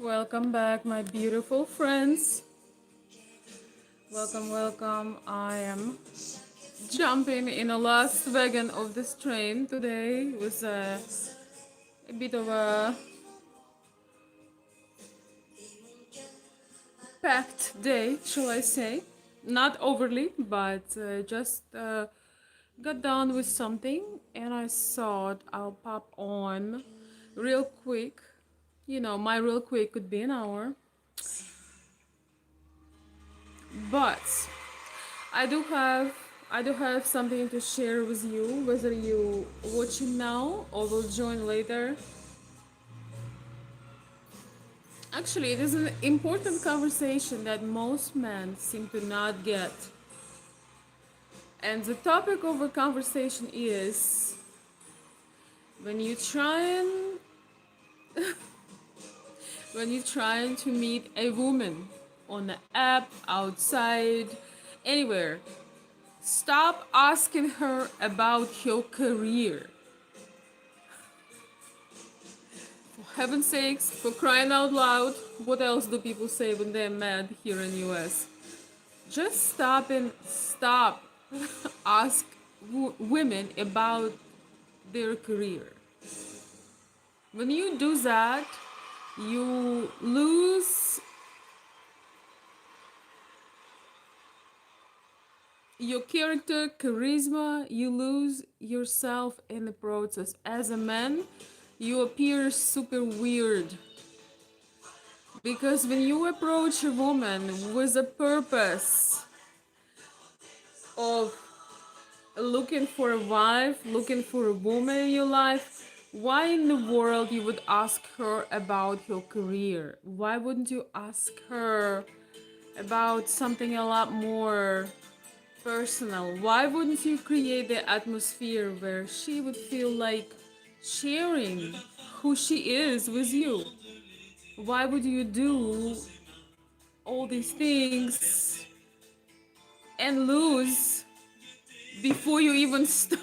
Welcome back, my beautiful friends. Welcome, welcome. I am jumping in the last wagon of this train today. It was a bit of a packed day, shall I say. Not overly, but just got done with something and I thought I'll pop on real quick. You know, my real quick could be an hour. But I do have I do have something to share with you, whether you watching now or will join later. Actually, it is an important conversation that most men seem to not get. And the topic of the conversation is when you try and when you're trying to meet a woman on the app, outside, anywhere, stop asking her about your career. For heaven's sakes, for crying out loud, what else do people say when they're mad here in US? Just stop ask women about their career. When you do that, you lose your character, charisma, you lose yourself in the process. As a man, you appear super weird. Because when you approach a woman with a purpose of looking for a wife, looking for a woman in your life, why in the world you would ask her about your career? Why wouldn't you ask her about something a lot more personal? Why wouldn't you create the atmosphere where she would feel like sharing who she is with you? Why would you do all these things and lose before you even start?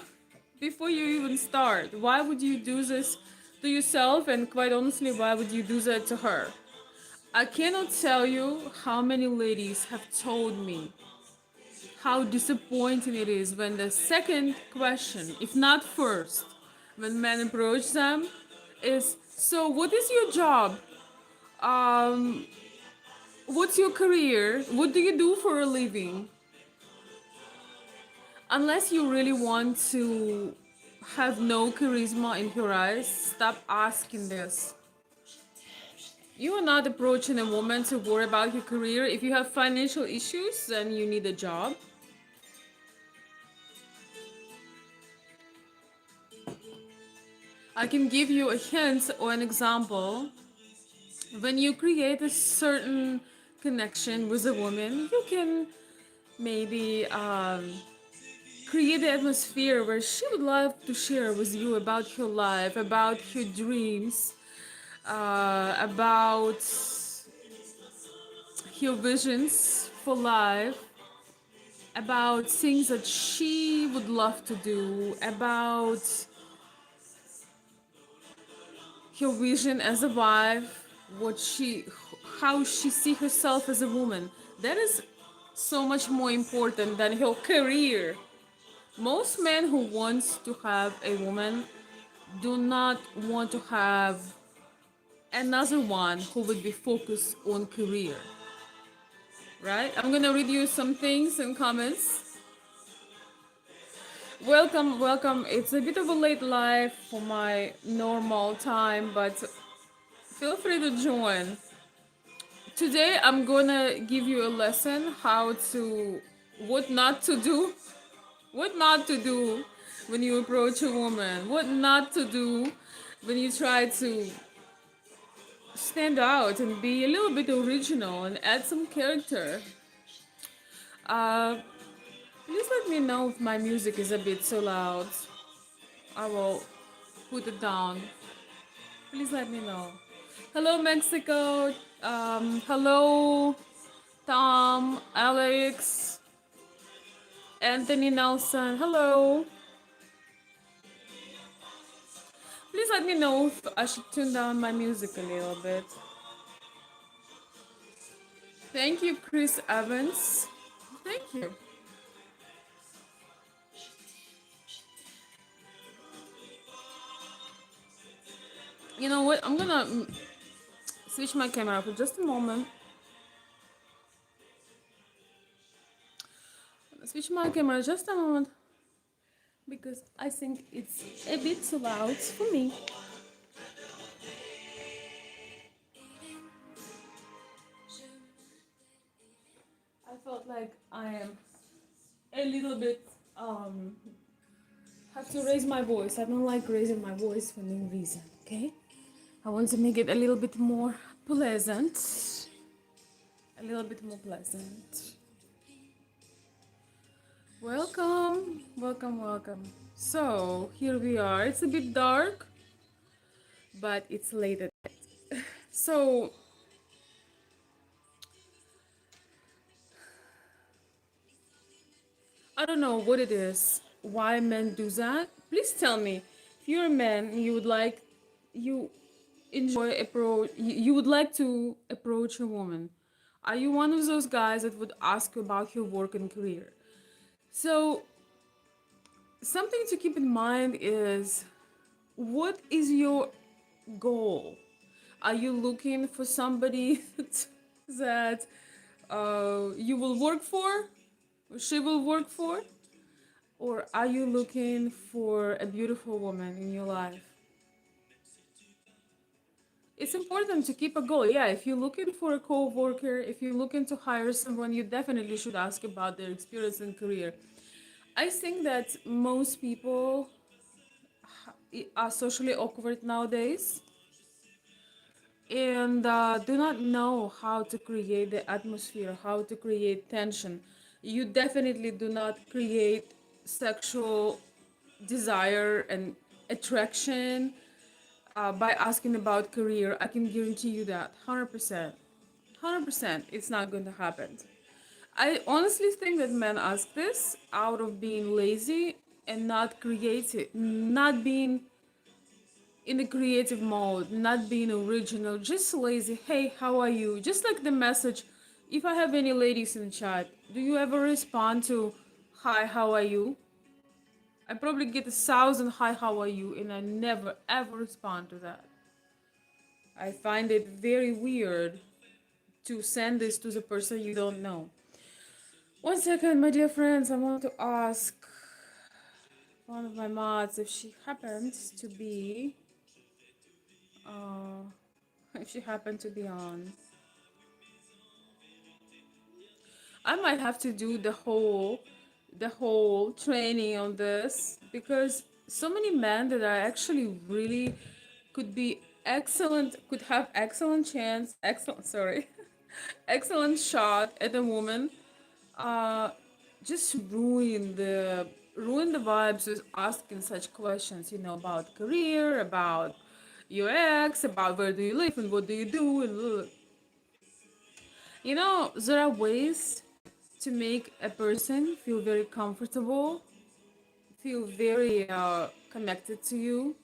Why would you do this to yourself, and quite honestly, why would you do that to her? I cannot tell you how many ladies have told me how disappointing it is when the second question, if not first, when men approach them, is, so what is your job? um what's your career? What do you do for a living? Unless you really want to have no charisma in your eyes, stop asking this. You are not approaching a woman to worry about your career. If you have financial issues, then you need a job. I can give you a hint or an example. When you create a certain connection with a woman, you can maybe create the atmosphere where she would love to share with you about her life, about her dreams, about her visions for life, about things that she would love to do, about her vision as a wife, how she see herself as a woman. That is so much more important than her career. Most men who want to have a woman do not want to have another one who would be focused on career. Right? I'm gonna read you some things in comments. Welcome, welcome. It's a bit of a late live for my normal time, but feel free to join. Today I'm gonna give you a lesson what not to do, what not to do when you approach a woman, what not to do when you try to stand out and be a little bit original and add some character. Uh, Please let me know if my music is a bit too loud. I will put it down. Please let me know. Hello, Mexico. Hello, Tom, Alex, Anthony Nelson. Hello. Please let me know if I should tune down my music a little bit. Thank you, Chris Evans. Thank you. You know what? I'm gonna switch my camera for just a moment. Switch my camera just a moment because I think it's a bit too loud for me. I felt like I am a little bit have to raise my voice. I don't like raising my voice for no reason, okay? I want to make it a little bit more pleasant. A little bit more pleasant. Welcome, welcome, welcome. So here we are. It's a bit dark, but it's late at night. So I don't know what it is, why men do that. Please tell me. If you're a man, you would like, you enjoy approach, you would like to approach a woman. Are you one of those guys that would ask you about your work and career? So something to keep in mind is, what is your goal? Are you looking for somebody that you will work for, or she will work for? Or are you looking for a beautiful woman in your life? It's important to keep a goal. Yeah, if you're looking for a co-worker, if you're looking to hire someone, you definitely should ask about their experience and career. I think that most people are socially awkward nowadays and do not know how to create the atmosphere, how to create tension. You definitely do not create sexual desire and attraction by asking about career. I can guarantee you that 100%. 100%, it's not going to happen. I honestly think that men ask this out of being lazy and not creative, not being in the creative mode, not being original, just lazy. Hey, how are you? Just like the message. If I have any ladies in the chat, do you ever respond to hi, how are you? I probably get 1,000 hi, how are you? And I never ever respond to that. I find it very weird to send this to the person you don't know. One second, my dear friends, I want to ask one of my mods if she happens to be, uh, if she happened to be on. I might have to do the whole training on this because so many men that are actually really could be excellent, could have excellent chance, excellent, sorry, excellent shot at a woman, uh just ruin the vibes with asking such questions, about career, about your ex, about where do you live and what do you do, and there are ways to make a person feel very comfortable, feel very connected to you,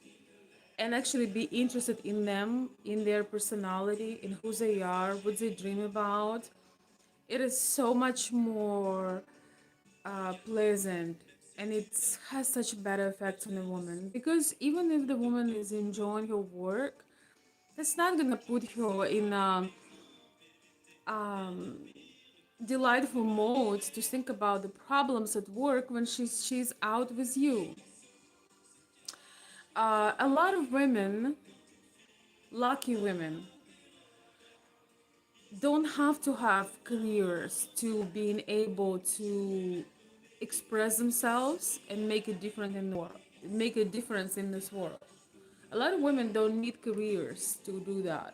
and actually be interested in them, in their personality, in who they are, what they dream about. It is so much more pleasant, and it has such better effects on a woman, because even if the woman is enjoying her work, that's not gonna put her in a delightful mode to think about the problems at work when she's out with you. A lot of women, lucky women, don't have to have careers to being able to express themselves and make a difference in the world, make a difference in this world. A lot of women don't need careers to do that.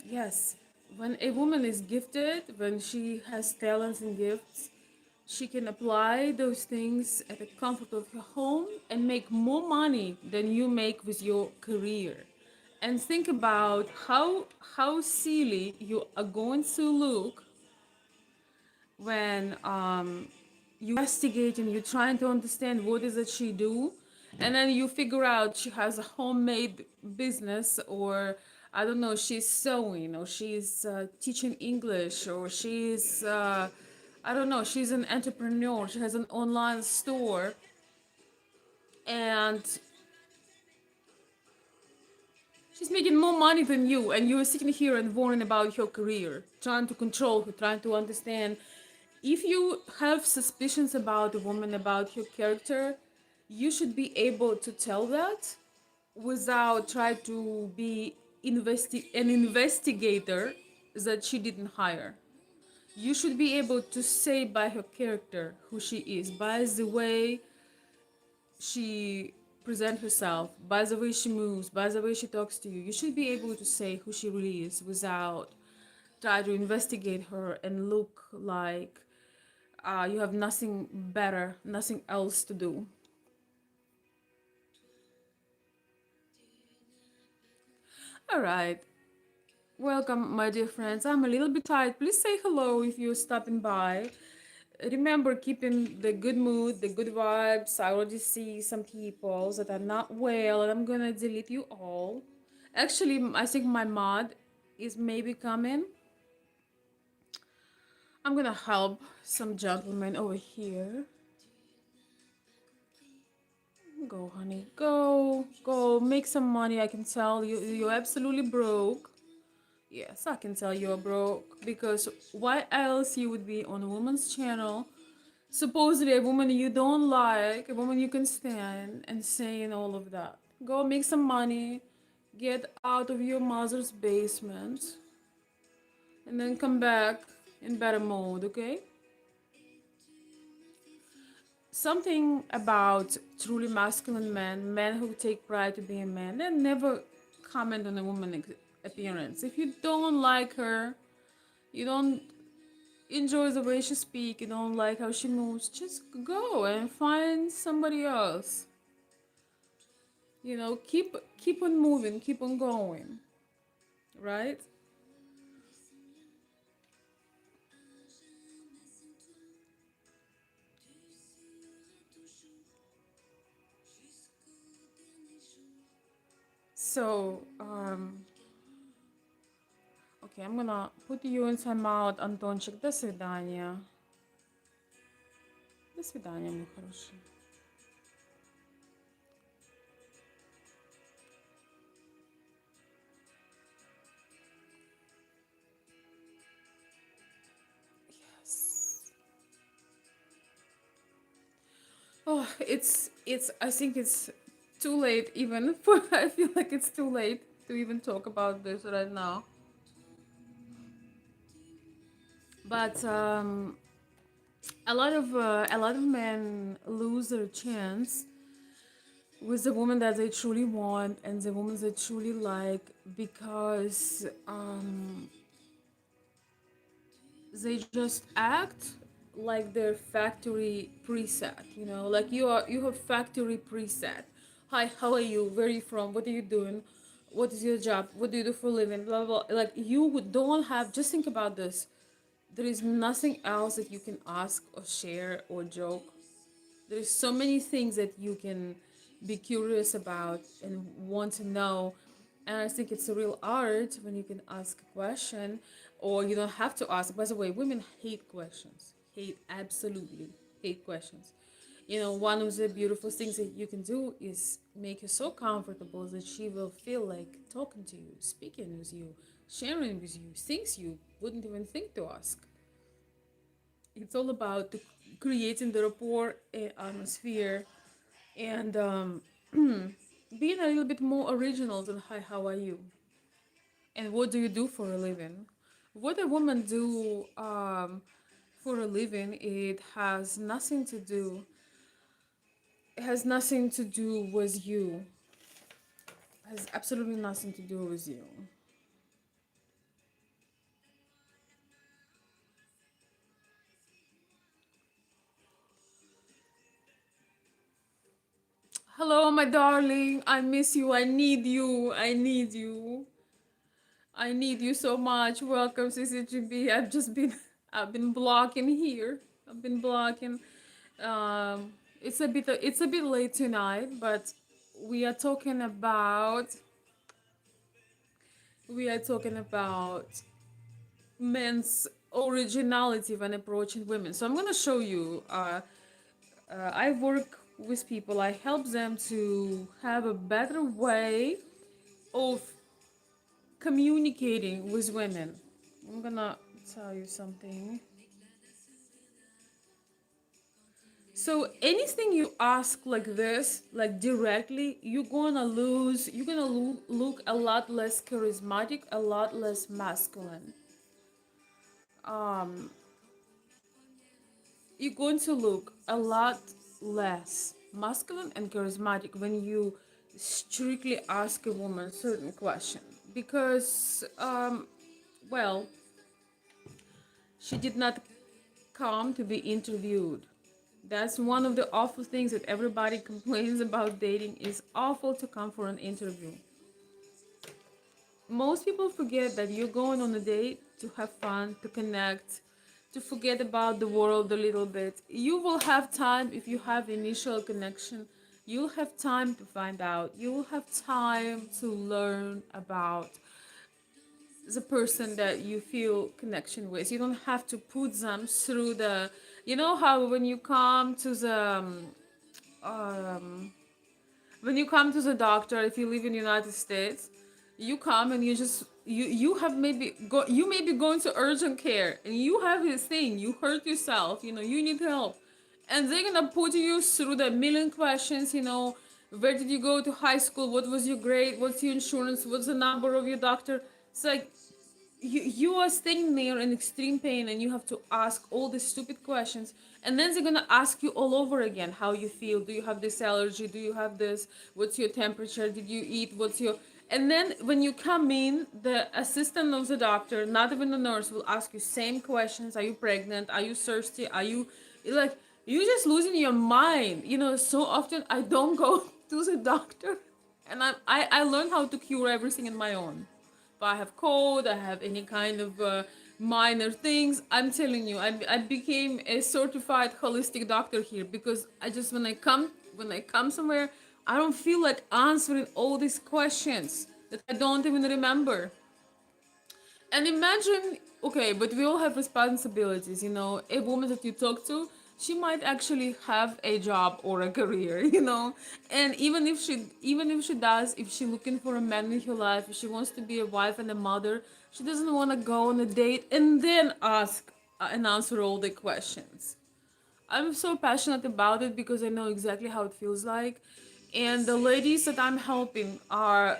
Yes, when a woman is gifted, when she has talents and gifts, she can apply those things at the comfort of her home and make more money than you make with your career. And think about how silly you are going to look when you investigate and you're trying to understand what is it she do, and then you figure out she has a homemade business or I don't know, she's sewing or she's teaching English or she's, I don't know, she's an entrepreneur. She has an online store and she's making more money than you, and you're sitting here and worrying about her career, trying to control her, trying to understand. If you have suspicions about a woman, about her character, you should be able to tell that without trying to be an investigator that she didn't hire. You should be able to say by her character who she is, by the way she presents herself, by the way she moves, by the way she talks to you. You should be able to say who she really is without try to investigate her and look like you have nothing better, nothing else to do. All right. Welcome, my dear friends. I'm a little bit tired. Please say hello if you're stopping by. Remember, keeping the good mood, the good vibes. I already see some people that are not well, and I'm gonna delete you all. Actually, I think my mod is maybe coming. I'm gonna help some gentlemen over here. Go, honey, go, go, make some money. I can tell you're absolutely broke. Yes, I can tell you're broke because why else you would be on a woman's channel, supposedly a woman you don't like, a woman you can stand, and saying all of that. Go make some money, get out of your mother's basement, and then come back in better mode, okay? Something about truly masculine men, men who take pride to being men, they never comment on a woman's appearance. If you don't like her, you don't enjoy the way she speaks, you don't like how she moves, just go and find somebody else. Keep on moving, keep on going, right? So, okay, I'm gonna put you in timeout, Антончик. До свидания. До свидания, мой хороший. Yes. Oh, it's. I think it's too late even. I feel like it's too late to even talk about this right now. But a lot of men lose their chance with the woman that they truly want and the woman they truly like because they just act like their factory preset, like you have factory preset. Hi, how are you, where are you from, what are you doing, what is your job, what do you do for a living, blah blah blah. Like you don't have, just think about this, there is nothing else that you can ask or share or joke. There's so many things that you can be curious about and want to know. And I think it's a real art when you can ask a question or you don't have to ask. By the way, women hate questions. Hate, absolutely hate questions. One of the beautiful things that you can do is make her so comfortable that she will feel like talking to you, speaking with you, sharing with you things you wouldn't even think to ask. It's all about creating the rapport atmosphere and being a little bit more original than hi, how are you, and what do you do for a living. What a woman do for a living, it has nothing to do with you. It has absolutely nothing to do with you. Hello, my darling, I miss you, I need you, I need you so much. Welcome, CCGB. I've been blocking here. I've been blocking. It's a bit late tonight, but we are talking about We are talking about men's originality when approaching women. So I'm gonna show you. I work with people. I help them to have a better way of communicating with women. I'm gonna tell you something. So anything you ask like this, like directly, you're gonna look a lot less charismatic, a lot less masculine. Um, you're going to look a lot less masculine and charismatic when you strictly ask a woman certain question because well, she did not come to be interviewed. That's one of the awful things that everybody complains about dating. Is awful to come for an interview. Most people forget that you're going on a date to have fun, to connect, to forget about the world a little bit. You will have time if you have initial connection. You'll have time to find out. You'll have time to learn about the person that you feel connection with. You don't have to put them through the, you know how when you come to the um, when you come to the doctor, if you live in the United States, you come and you have maybe you may be going to urgent care and you have this thing, you hurt yourself, you need help, and they're gonna put you through the million questions, where did you go to high school, what was your grade, what's your insurance, what's the number of your doctor. It's like you are staying there in extreme pain and you have to ask all these stupid questions, and then they're gonna ask you all over again how you feel, do you have this allergy, do you have this, what's your temperature, did you eat, what's your, and then when you come in, the assistant of the doctor, not even the nurse, will ask you same questions. Are you pregnant, are you thirsty, are you, like, you're just losing your mind. So often I don't go to the doctor, and I learned how to cure everything on my own. If I have cold, I have any kind of minor things, I'm telling you, I became a certified holistic doctor here because I just, when I come somewhere, I don't feel like answering all these questions that I don't even remember. And imagine, okay, but we all have responsibilities, A woman that you talk to, she might actually have a job or a career, And even if she does, if she's looking for a man in her life, if she wants to be a wife and a mother, she doesn't want to go on a date and then ask and answer all the questions. I'm so passionate about it because I know exactly how it feels like. And the ladies that I'm helping are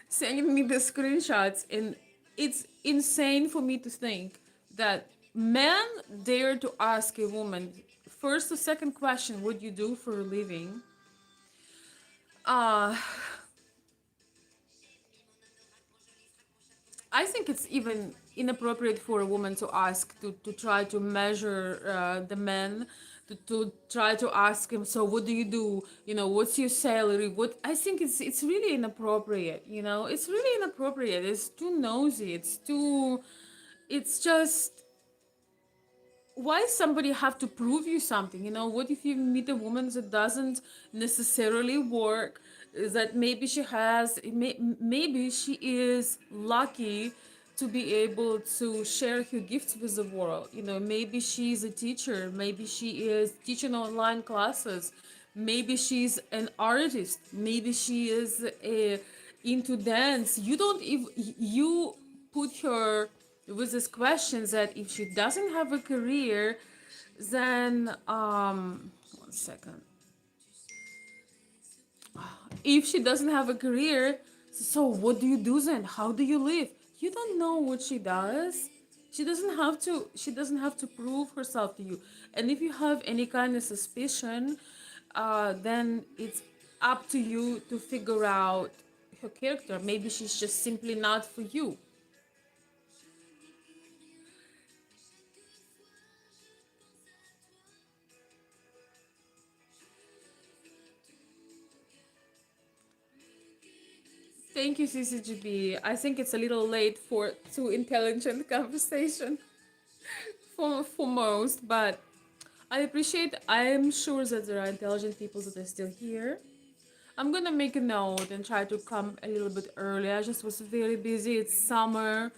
sending me the screenshots, and it's insane for me to think that men dare to ask a woman first or second question, what you do for a living. Uh, I think it's even inappropriate for a woman to ask, to try to measure the man, to try to ask him, so what do you do, what's your salary, what. I think it's really inappropriate, it's really inappropriate, it's too nosy, it's just, why somebody have to prove you something? What if you meet a woman that doesn't necessarily work, that maybe maybe she is lucky to be able to share her gifts with the world. Maybe she's a teacher, maybe she is teaching online classes, maybe she's an artist, maybe she is into dance. You don't even, you put her with this question that if she doesn't have a career, then 1 second, if she doesn't have a career, so what do you do then, how do you live? You don't know what she does. She doesn't have to prove herself to you. And if you have any kind of suspicion, then it's up to you to figure out her character. Maybe she's just simply not for you. Thank you, CCGB. I think it's a little late for too intelligent conversation for most, but I appreciate. I am sure that there are intelligent people that are still here. I'm gonna make a note and try to come a little bit early. I just was very busy. It's summer,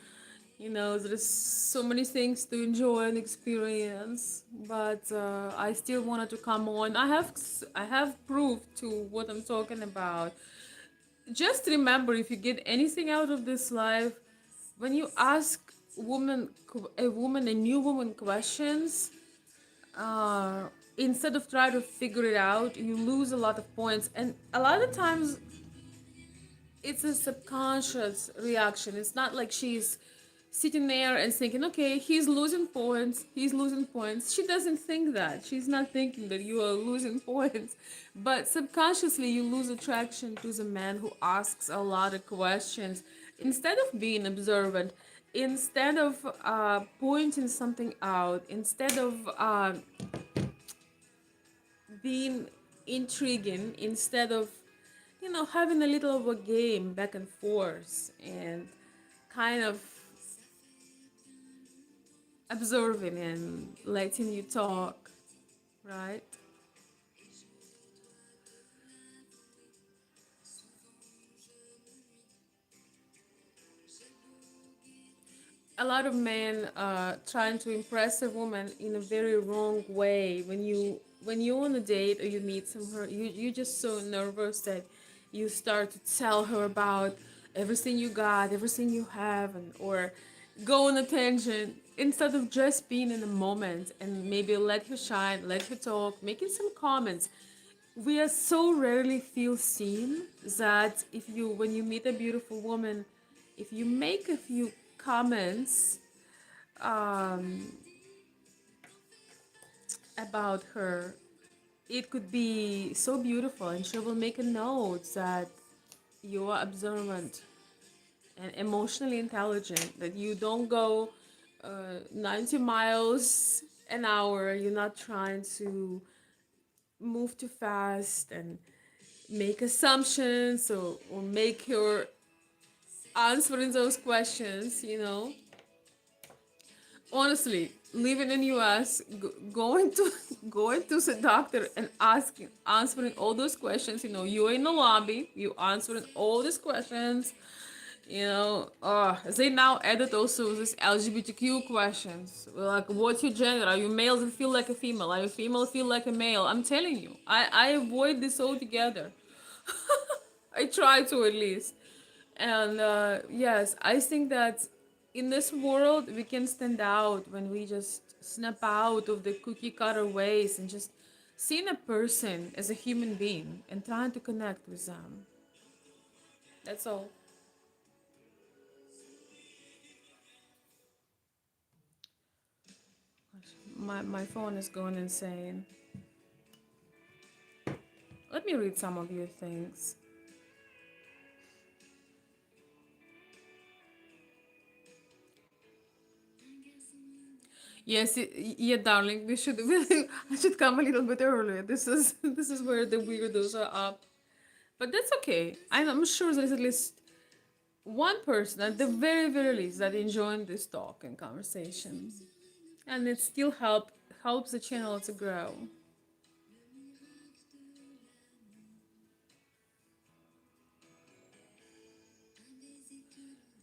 there's so many things to enjoy and experience. But I still wanted to come on. I have proof to what I'm talking about. Just remember, if you get anything out of this life, when you ask a new woman questions, uh, instead of trying to figure it out, you lose a lot of points. And a lot of times, it's a subconscious reaction. It's not like she's sitting there and thinking, okay, he's losing points, he's losing points. She doesn't think that. She's not thinking that you are losing points. But subconsciously, you lose attraction to the man who asks a lot of questions. Instead of being observant, instead of pointing something out, instead of being intriguing, instead of having a little of a game back and forth and kind of observing and letting you talk, right? A lot of men trying to impress a woman in a very wrong way. When you on a date or you meet someone, you're just so nervous that you start to tell her about everything you got, everything you have, and or go on a tangent instead of just being in the moment and maybe let her shine, let her talk, making some comments. We are so rarely feel seen that if you when you meet a beautiful woman, if you make a few comments um, about her, it could be so beautiful, and she will make a note that you are observant and emotionally intelligent, that you don't go 90 miles an hour, you're not trying to move too fast and make assumptions or make your answering those questions. Honestly, living in US, going to going to the doctor and asking answering all those questions. You're in the lobby, you answering all these questions. They now added also this LGBTQ questions, like what's your gender, are you male and feel like a female, are you female feel like a male. I'm telling you, I avoid this altogether. I try to, at least. And yes, I think that in this world, we can stand out when we just snap out of the cookie cutter ways and just seeing a person as a human being and trying to connect with them. That's all. My phone is going insane. Let me read some of your things. Yes, yeah, darling. We should. I should come a little bit earlier. This is where the weirdos are up. But that's okay. I'm sure there's at least one person at the very very least that enjoying this talk and conversation, and it still helps the channel to grow.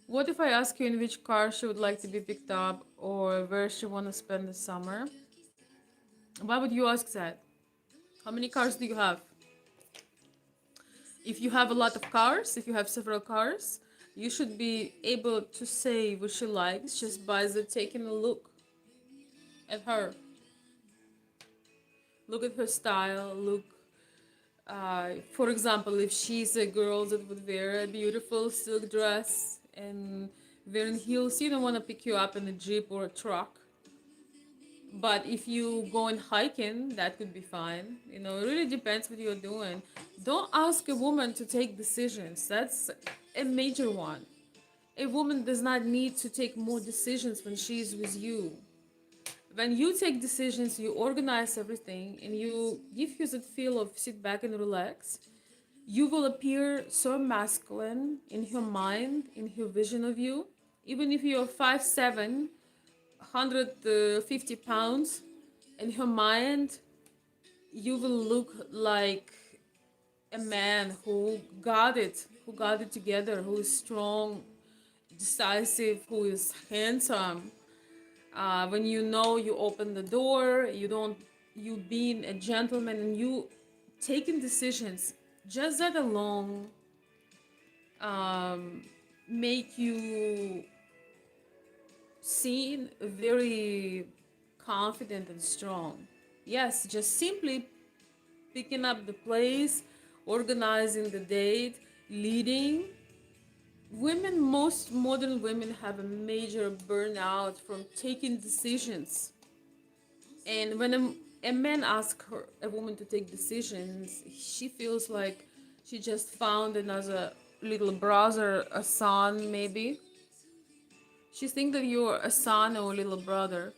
What if I ask you in which car she would like to be picked up or where she want to spend the summer? Why would you ask that? How many cars do you have? If you have a lot of cars, if you have several cars, you should be able to say what she likes just by the taking a look at her. Look at her style, look. For example, if she's a girl that would wear a beautiful silk dress and wearing heels, you don't want to pick you up in a jeep or a truck. But if you going hiking, that could be fine. It really depends what you're doing. Don't ask a woman to take decisions. That's a major one. A woman does not need to take more decisions when she's with you. When you take decisions, you organize everything and you give you that feel of sit back and relax. You will appear so masculine in her mind, in her vision of you. Even if you're 5'7", 150 pounds, in her mind, you will look like a man who got it together, who is strong, decisive, who is handsome. When you know you open the door, you don't, you being a gentleman and you taking decisions, just that alone um, make you seen very confident and strong. Yes, just simply picking up the place, organizing the date, leading. Women, most modern women have a major burnout from taking decisions. And when a man asks her, a woman to take decisions, she feels like she just found another little brother, a son, maybe. She thinks that you're a son or a little brother.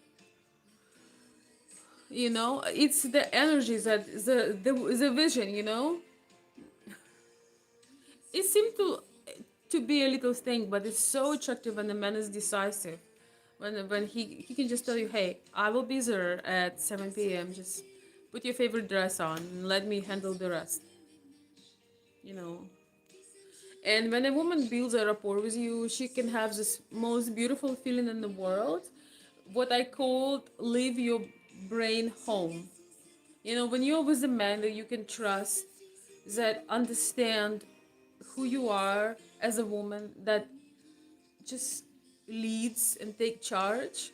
You know, it's the energies that the vision. You know, it seems to be a little thing, but it's so attractive when the man is decisive. When he can just tell you, hey, I will be there at 7 p.m. Just put your favorite dress on and let me handle the rest. You know. And when a woman builds a rapport with you, she can have this most beautiful feeling in the world. What I called leave your brain home. You know, when you're with a man that you can trust, that understand who you are as a woman, that just leads and take charge,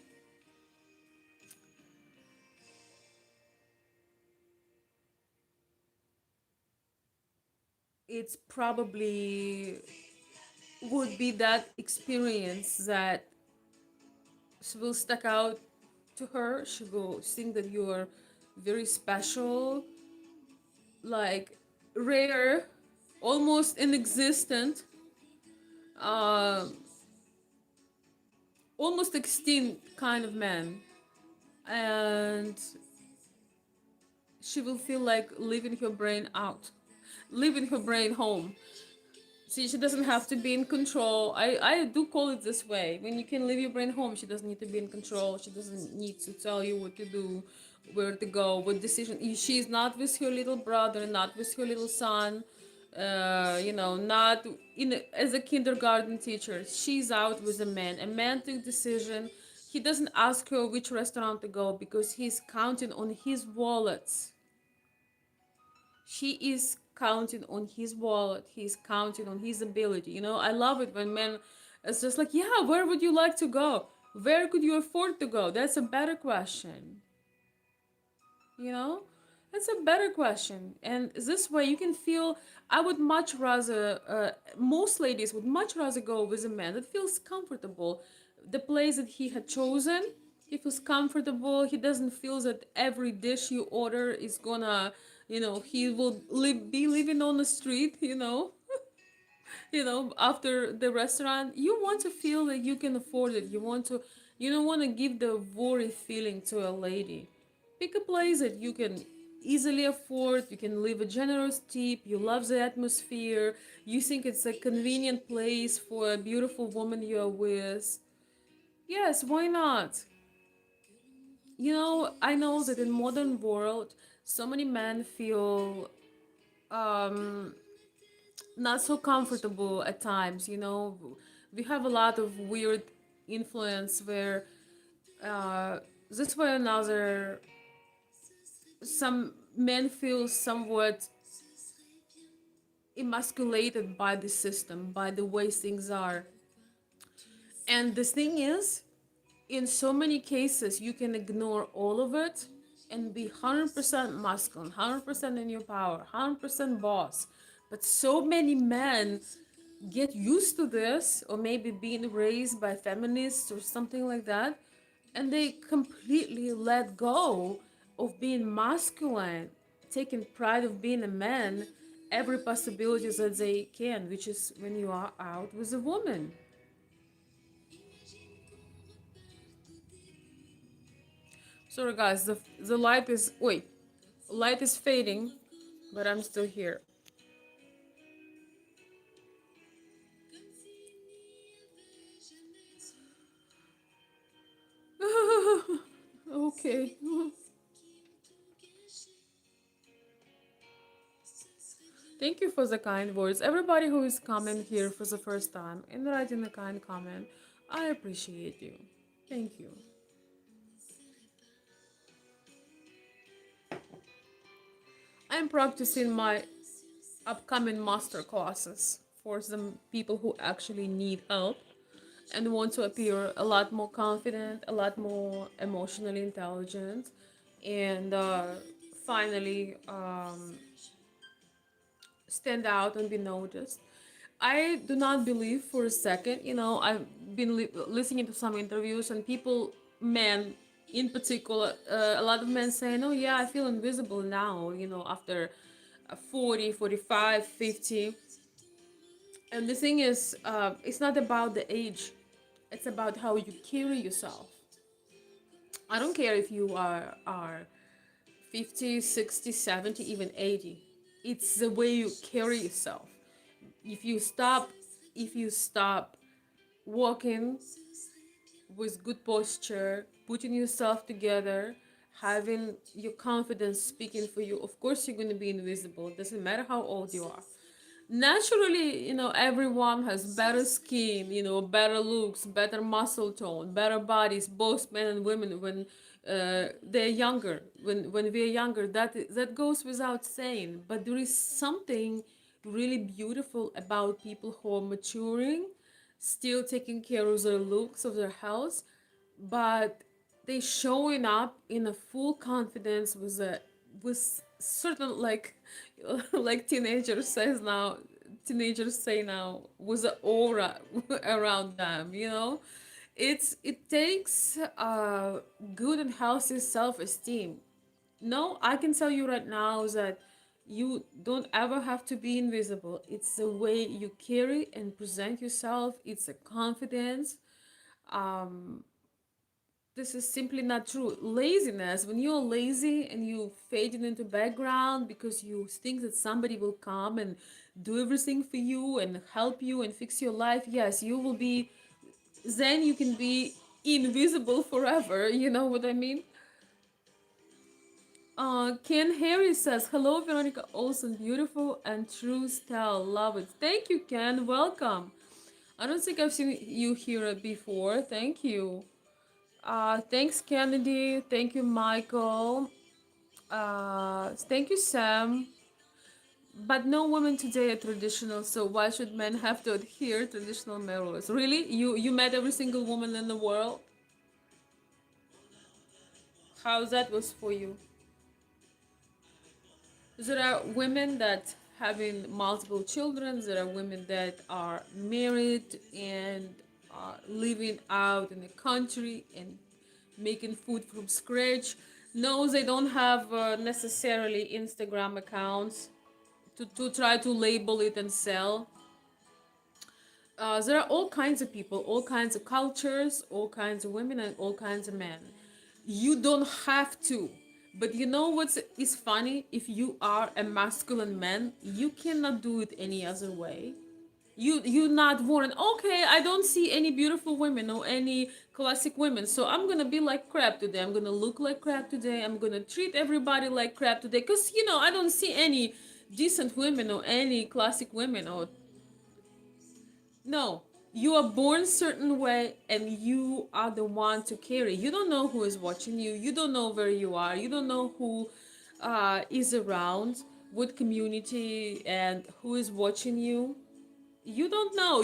it's probably would be that experience that will stick out to her. She will think that you're very special, like rare, almost inexistent, uh, almost extinct kind of man. And she will feel like leaving her brain out, leaving her brain home. See, she doesn't have to be in control. I do call it this way. When you can leave your brain home, she doesn't need to be in control. She doesn't need to tell you what to do, where to go, what decision. She's not with her little brother, not with her little son, you know, not as a kindergarten teacher. She's out with a man. A man took decision. He doesn't ask her which restaurant to go because he's counting on his wallets. She is counting on his wallet. He's counting on his ability. You know, I love it when men, it's just like, yeah, where would you like to go? Where could you afford to go? That's a better question. You know, that's a better question. And this way you can feel, I would much rather, most ladies would much rather go with a man that feels comfortable. The place that he had chosen, he feels comfortable. He doesn't feel that every dish you order is gonna, you know, he will be living on the street, you know. You know, after the restaurant, you want to feel that you can afford it. You don't want to give the worry feeling to a lady. Pick a place that you can easily afford. You can leave a generous tip. You love the atmosphere. You think it's a convenient place for a beautiful woman you're with. Yes, why not? You know, I know that in modern world, so many men feel um, not so comfortable at times. You know, we have a lot of weird influence where uh, this way or another, some men feel somewhat emasculated by the system, by the way things are. And the thing is, in so many cases, you can ignore all of it and be 100% masculine, 100% in your power, 100% boss. But so many men get used to this, or maybe being raised by feminists or something like that, and they completely let go of being masculine, taking pride of being a man, every possibility that they can, which is when you are out with a woman. Sorry guys, the light is, wait, light is fading, but I'm still here. Okay. Thank you for the kind words. Everybody who is coming here for the first time and writing a kind comment, I appreciate you. Thank you. I'm practicing my upcoming master classes for some people who actually need help and want to appear a lot more confident, a lot more emotionally intelligent, and finally stand out and be noticed. I do not believe for a second, I've been listening to some interviews and people, men in particular, a lot of men saying, oh yeah, I feel invisible now, after 40, 45, 50. And the thing is, it's not about the age, it's about how you carry yourself. I don't care if you are 50, 60, 70, even 80. It's the way you carry yourself. If you stop, if you stop walking with good posture, putting yourself together, having your confidence speaking for you, of course you're going to be invisible. It doesn't matter how old you are. Naturally, everyone has better skin, better looks, better muscle tone, better bodies, both men and women when they're younger. When we're younger, that goes without saying. But there is something really beautiful about people who are maturing, still taking care of their looks, of their health, but they showing up in a full confidence with certain, like like teenagers say now, with an aura around them, it takes good and healthy self-esteem. No, I can tell you right now that you don't ever have to be invisible. It's the way you carry and present yourself. It's a confidence. This is simply not true. Laziness, when you're lazy and you fading into background because you think that somebody will come and do everything for you and help you and fix your life, yes, you will be, then you can be invisible forever. You know what I mean? Ken Harry says, hello, Veronica Olson, beautiful and true style. Love it. Thank you, Ken. Welcome. I don't think I've seen you here before. Thank you. Thanks, Kennedy. Thank you, Michael. Thank you, Sam. But no women today are traditional, so why should men have to adhere traditional morals? Really? You met every single woman in the world? How that was for you? There are women that having multiple children. There are women that are married and living out in the country and making food from scratch. No, they don't have necessarily Instagram accounts to try to label it and sell. There are all kinds of people, all kinds of cultures, all kinds of women, and all kinds of men. You don't have to. But you know what is funny? If you are a masculine man, you cannot do it any other way. You're not born. Okay, I don't see any beautiful women or any classic women, so I'm gonna be like crap today. I'm gonna look like crap today. I'm gonna treat everybody like crap today, cause I don't see any decent women or any classic women or no, you are born certain way and you are the one to carry. You don't know who is watching you. You don't know where you are. You don't know who is around, what community and who is watching you. You don't know.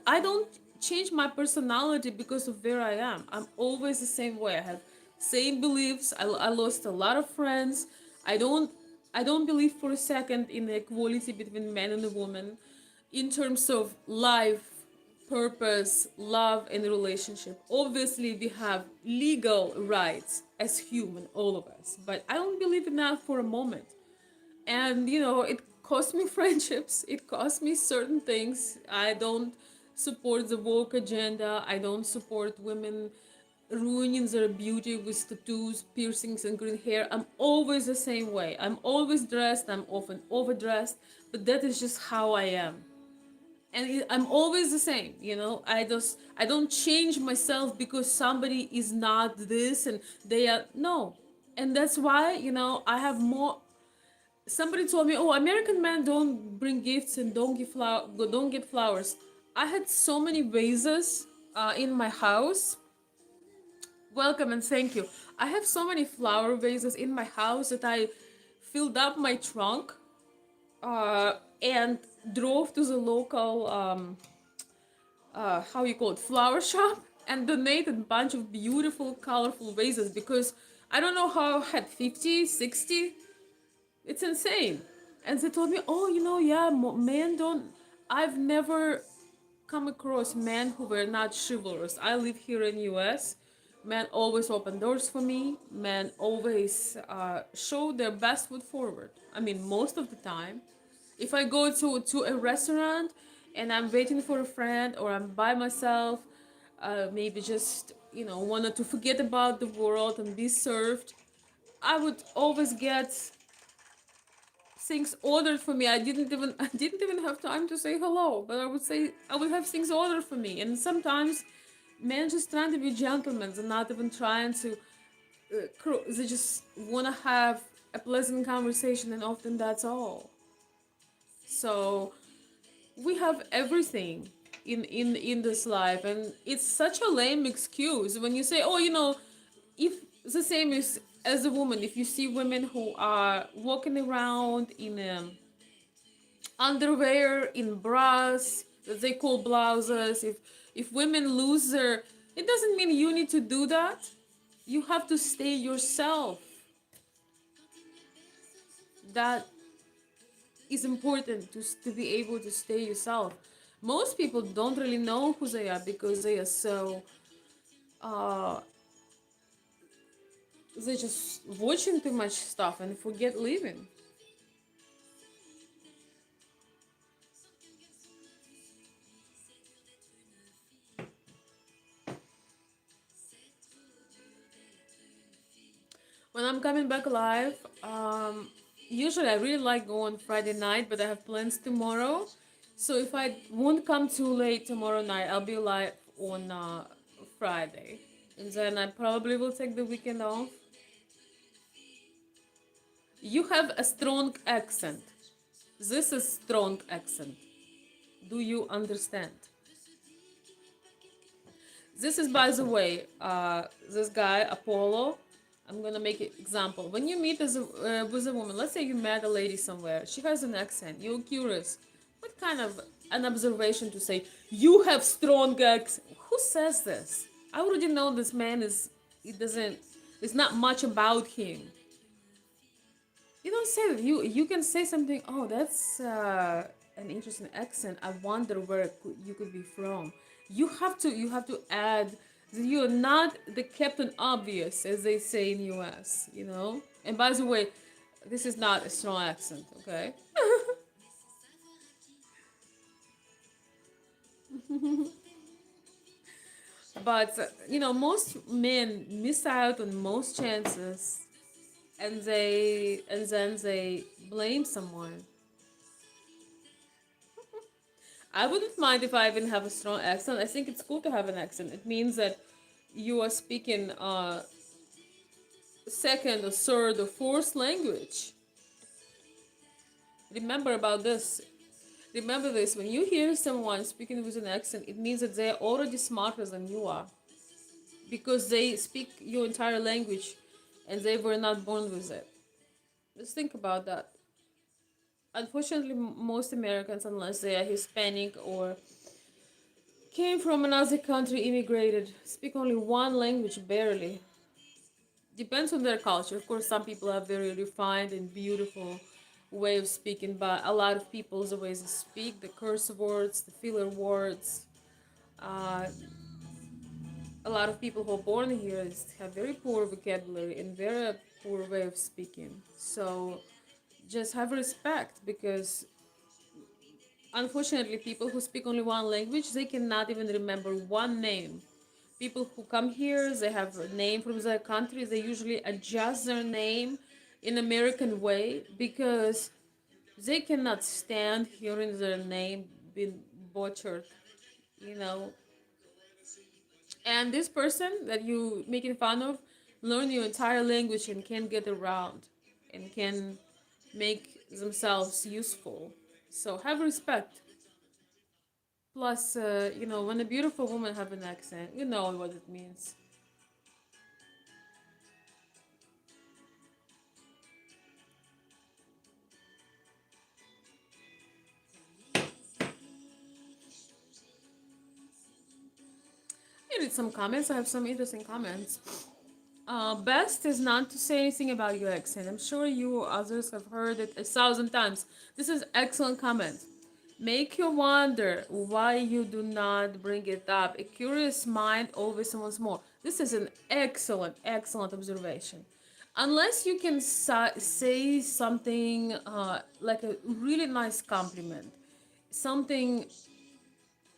I don't change my personality because of where I am. I'm always the same way. I have same beliefs. I lost a lot of friends. I don't I don't believe for a second in the equality between man and a woman in terms of life, purpose, love, and relationship. Obviously, we have legal rights as human, all of us, but I don't believe in that for a moment. And it cost me friendships. It cost me certain things. I don't support the woke agenda. I don't support women ruining their beauty with tattoos, piercings, and green hair. I'm always the same way. I'm always dressed. I'm often overdressed, but that is just how I am. And I'm always the same. I don't change myself because somebody is not this and they are no. And that's why I have more Somebody told me, "Oh, American men don't bring gifts and don't get flowers." I had so many vases in my house. Welcome and thank you. I have so many flower vases in my house that I filled up my trunk and drove to the local how you call it, flower shop, and donated a bunch of beautiful colorful vases because I don't know how I had 50, 60. It's insane. And they told me, oh, yeah, men don't. I've never come across men who were not chivalrous. I live here in US. Men always open doors for me. Men always show their best foot forward. I mean, most of the time. If I go to a restaurant and I'm waiting for a friend or I'm by myself, maybe just, wanted to forget about the world and be served, I would always get things ordered for me. I didn't even have time to say hello, but I would have things ordered for me. And sometimes men just trying to be gentlemen and not even trying to. They just want to have a pleasant conversation, and often that's all. So we have everything in this life, and it's such a lame excuse when you say, oh, if the same is as a woman, if you see women who are walking around in underwear, in bras that they call blouses, if women lose their, it doesn't mean you need to do that. You have to stay yourself. That is important to be able to stay yourself. Most people don't really know who they are because they are so uh they just watching too much stuff and forget living. When I'm coming back live, usually I really like going Friday night, but I have plans tomorrow. So if I won't come too late tomorrow night, I'll be live on Friday. And then I probably will take the weekend off. You have a strong accent. This is strong accent. Do you understand? This is, by the way, this guy Apollo. I'm gonna make an example. When you meet with a woman, let's say you met a lady somewhere, she has an accent. You're curious. What kind of an observation to say? You have strong accent. Who says this? I already know this man is. It doesn't. It's not much about him. You don't say that. You can say something. Oh, that's an interesting accent. I wonder where you could be from. You have to add that you're not the Captain Obvious, as they say in US. And by the way, this is not a strong accent. Okay. But most men miss out on most chances, and then they blame someone. I wouldn't mind if I even have a strong accent. I think it's cool to have an accent. It means that you are speaking second or third or fourth language. Remember about this. Remember this. When you hear someone speaking with an accent, it means that they're already smarter than you are because they speak your entire language and they were not born with it. Just think about that. Unfortunately, most Americans, unless they are Hispanic or came from another country, immigrated, speak only one language barely. Depends on their culture. Of course, some people have very refined and beautiful way of speaking, but a lot of people, the ways they speak, the curse words, the filler words, uh, a lot of people who are born here have very poor vocabulary and very poor way of speaking. So just have respect because unfortunately people who speak only one language, they cannot even remember one name. People who come here, they have a name from their country, they usually adjust their name in American way because they cannot stand hearing their name being butchered, you know. And this person that you making fun of learn your entire language and can get around and can make themselves useful. So have respect. Plus, when a beautiful woman have an accent, you know what it means. I read some comments. I have some interesting comments. Best is not to say anything about your accent. I'm sure you or others have heard it 1,000 times. This is excellent comment. Make you wonder why you do not bring it up. A curious mind always wants more. This is an excellent, excellent observation. Unless you can say something like a really nice compliment, something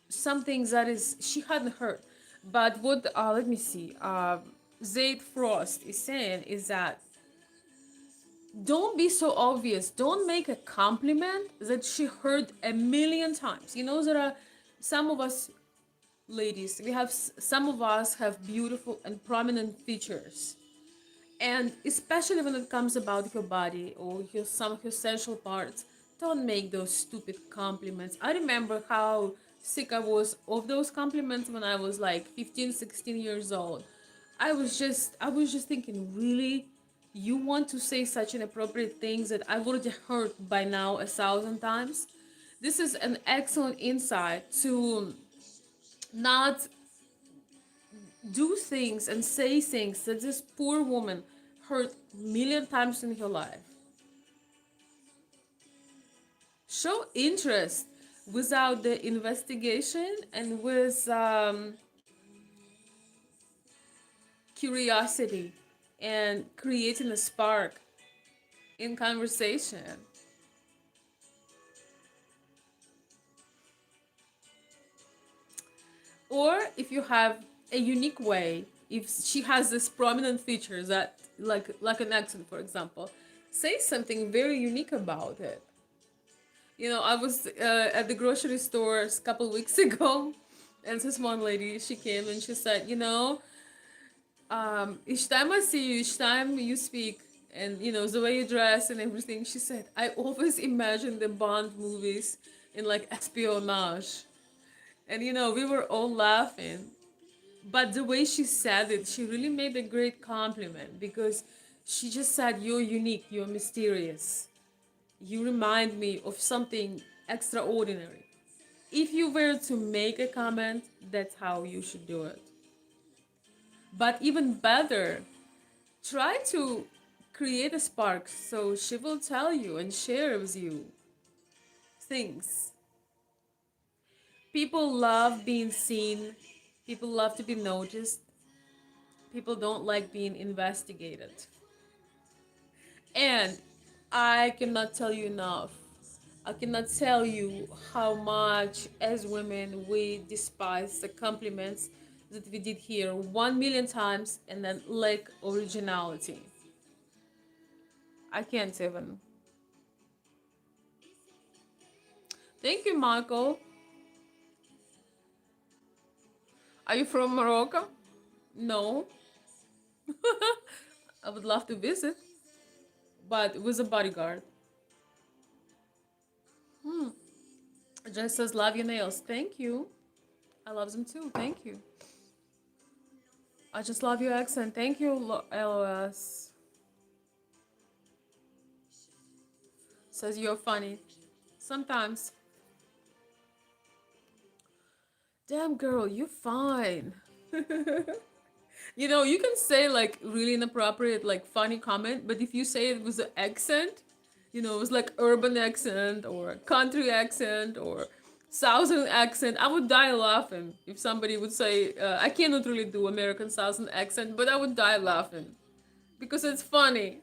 something that is she hadn't heard. But what let me see. Zaid Frost is saying is that don't be so obvious. Don't make a compliment that she heard a million times. You know, there are some of us ladies. Some of us have beautiful and prominent features, and especially when it comes about your body or some of your sensual parts, don't make those stupid compliments. I remember how sick I was of those compliments when I was like 15, 16 years old. I was just thinking, really? You want to say such inappropriate things that I've already heard by now 1,000 times? This is an excellent insight to not do things and say things that this poor woman heard million times in her life. Show interest without the investigation and with curiosity and creating a spark in conversation. Or if you have a unique way, if she has this prominent feature that like an accent, for example, say something very unique about it. I was at the grocery store a couple weeks ago, and this one lady, she came and she said, each time I see you, each time you speak, and the way you dress and everything, she said, I always imagine the Bond movies in like espionage. And we were all laughing. But the way she said it, she really made a great compliment because she just said, you're unique, you're mysterious. You remind me of something extraordinary. If you were to make a comment, that's how you should do it. But even better, try to create a spark so she will tell you and share with you things. People love being seen, people love to be noticed, people don't like being investigated. And I cannot tell you enough. I cannot tell you how much, as women, we despise the compliments that we did here 1 million times and then lack originality. I can't even. Thank you, Michael. Are you from Morocco? No. I would love to visit, but with a bodyguard. Just says, love your nails. Thank you. I love them too. Thank you. I just love your accent. Thank you, LOS. Says you're funny. Sometimes. Damn girl, you fine. You can say like really inappropriate, like funny comment, but if you say it with an accent, it was like urban accent or country accent or southern accent, I would die laughing if somebody would say, I cannot really do American southern accent, but I would die laughing because it's funny.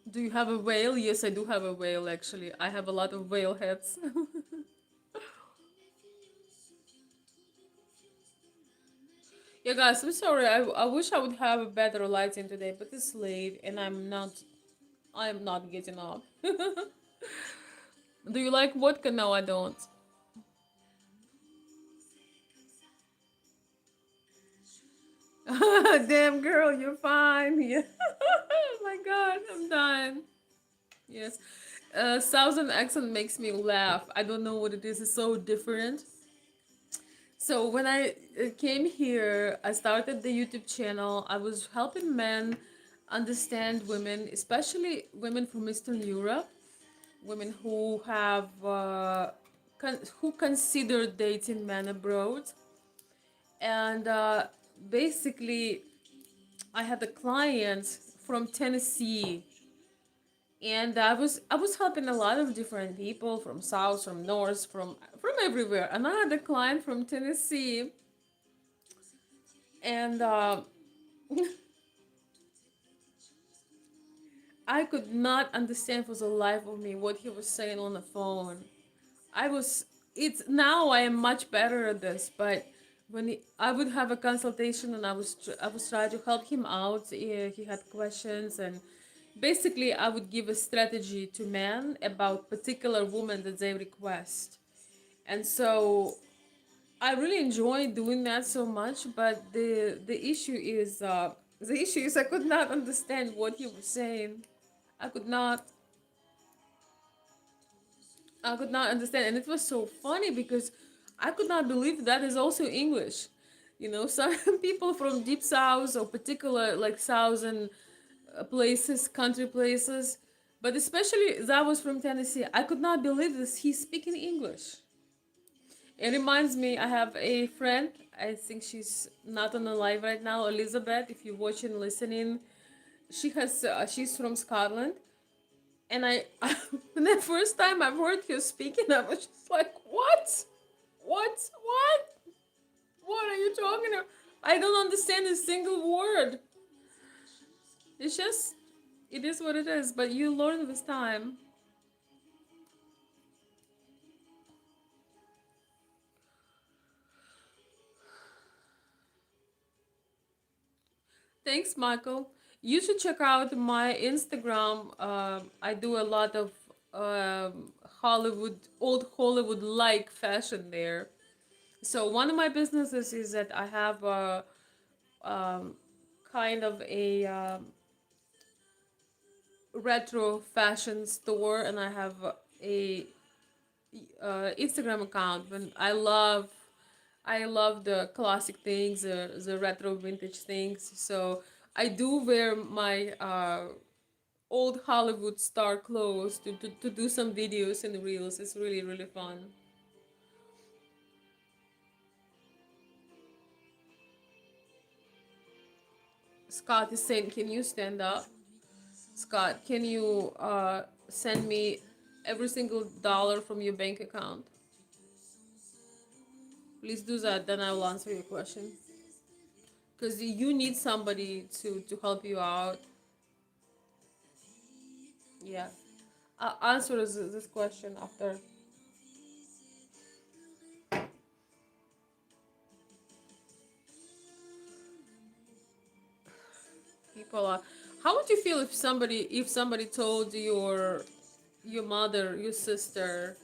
Do you have a whale? Yes, I do have a whale actually. I have a lot of whale heads. Yeah, guys, I'm sorry. I wish I would have a better lighting today, but it's late and I'm not getting up. Do you like vodka? No, I don't. Damn girl, you're fine. Yeah. Oh my god, I'm done. Yes. Southern accent makes me laugh. I don't know what it is. It's so different. So when I came here, I started the YouTube channel. I was helping men understand women, especially women from Eastern Europe, women who have who consider dating men abroad, and basically, I had a client from Tennessee, and I was helping a lot of different people from south, from north, from everywhere. And I had a client from Tennessee, and I could not understand for the life of me what he was saying on the phone. I was it's now I am much better at this, but I would have a consultation and I was trying to help him out. He had questions, and basically I would give a strategy to men about particular women that they request. And so I really enjoy doing that so much, but the issue is I could not understand what he was saying. I could not I could not understand, and it was so funny because I could not believe that is also English. Some people from deep south or particular like southern places, country places, but especially that was from Tennessee. I could not believe this. He's speaking English. It reminds me. I have a friend. I think she's not on the live right now. Elizabeth, if you're watching, listening, she's from Scotland, and the first time I've heard her speaking, I was just like, what? What are you talking about? I don't understand a single word. It's just, it is what it is, but you learn with time. Thanks, Michael. You should check out my Instagram. I do a lot of Hollywood, old Hollywood like fashion there. So one of my businesses is that I have a kind of a retro fashion store, and I have a Instagram account. And I love the classic things, the retro vintage things. So I do wear my old Hollywood star clothes to do some videos and reels. It's really, really fun. Scott is saying, can you stand up? Scott, can you send me every single dollar from your bank account? Please do that, then I will answer your question. Because you need somebody to help you out. Yeah. I'll answer this question after. People are. How would you feel if somebody told your mother, your sister,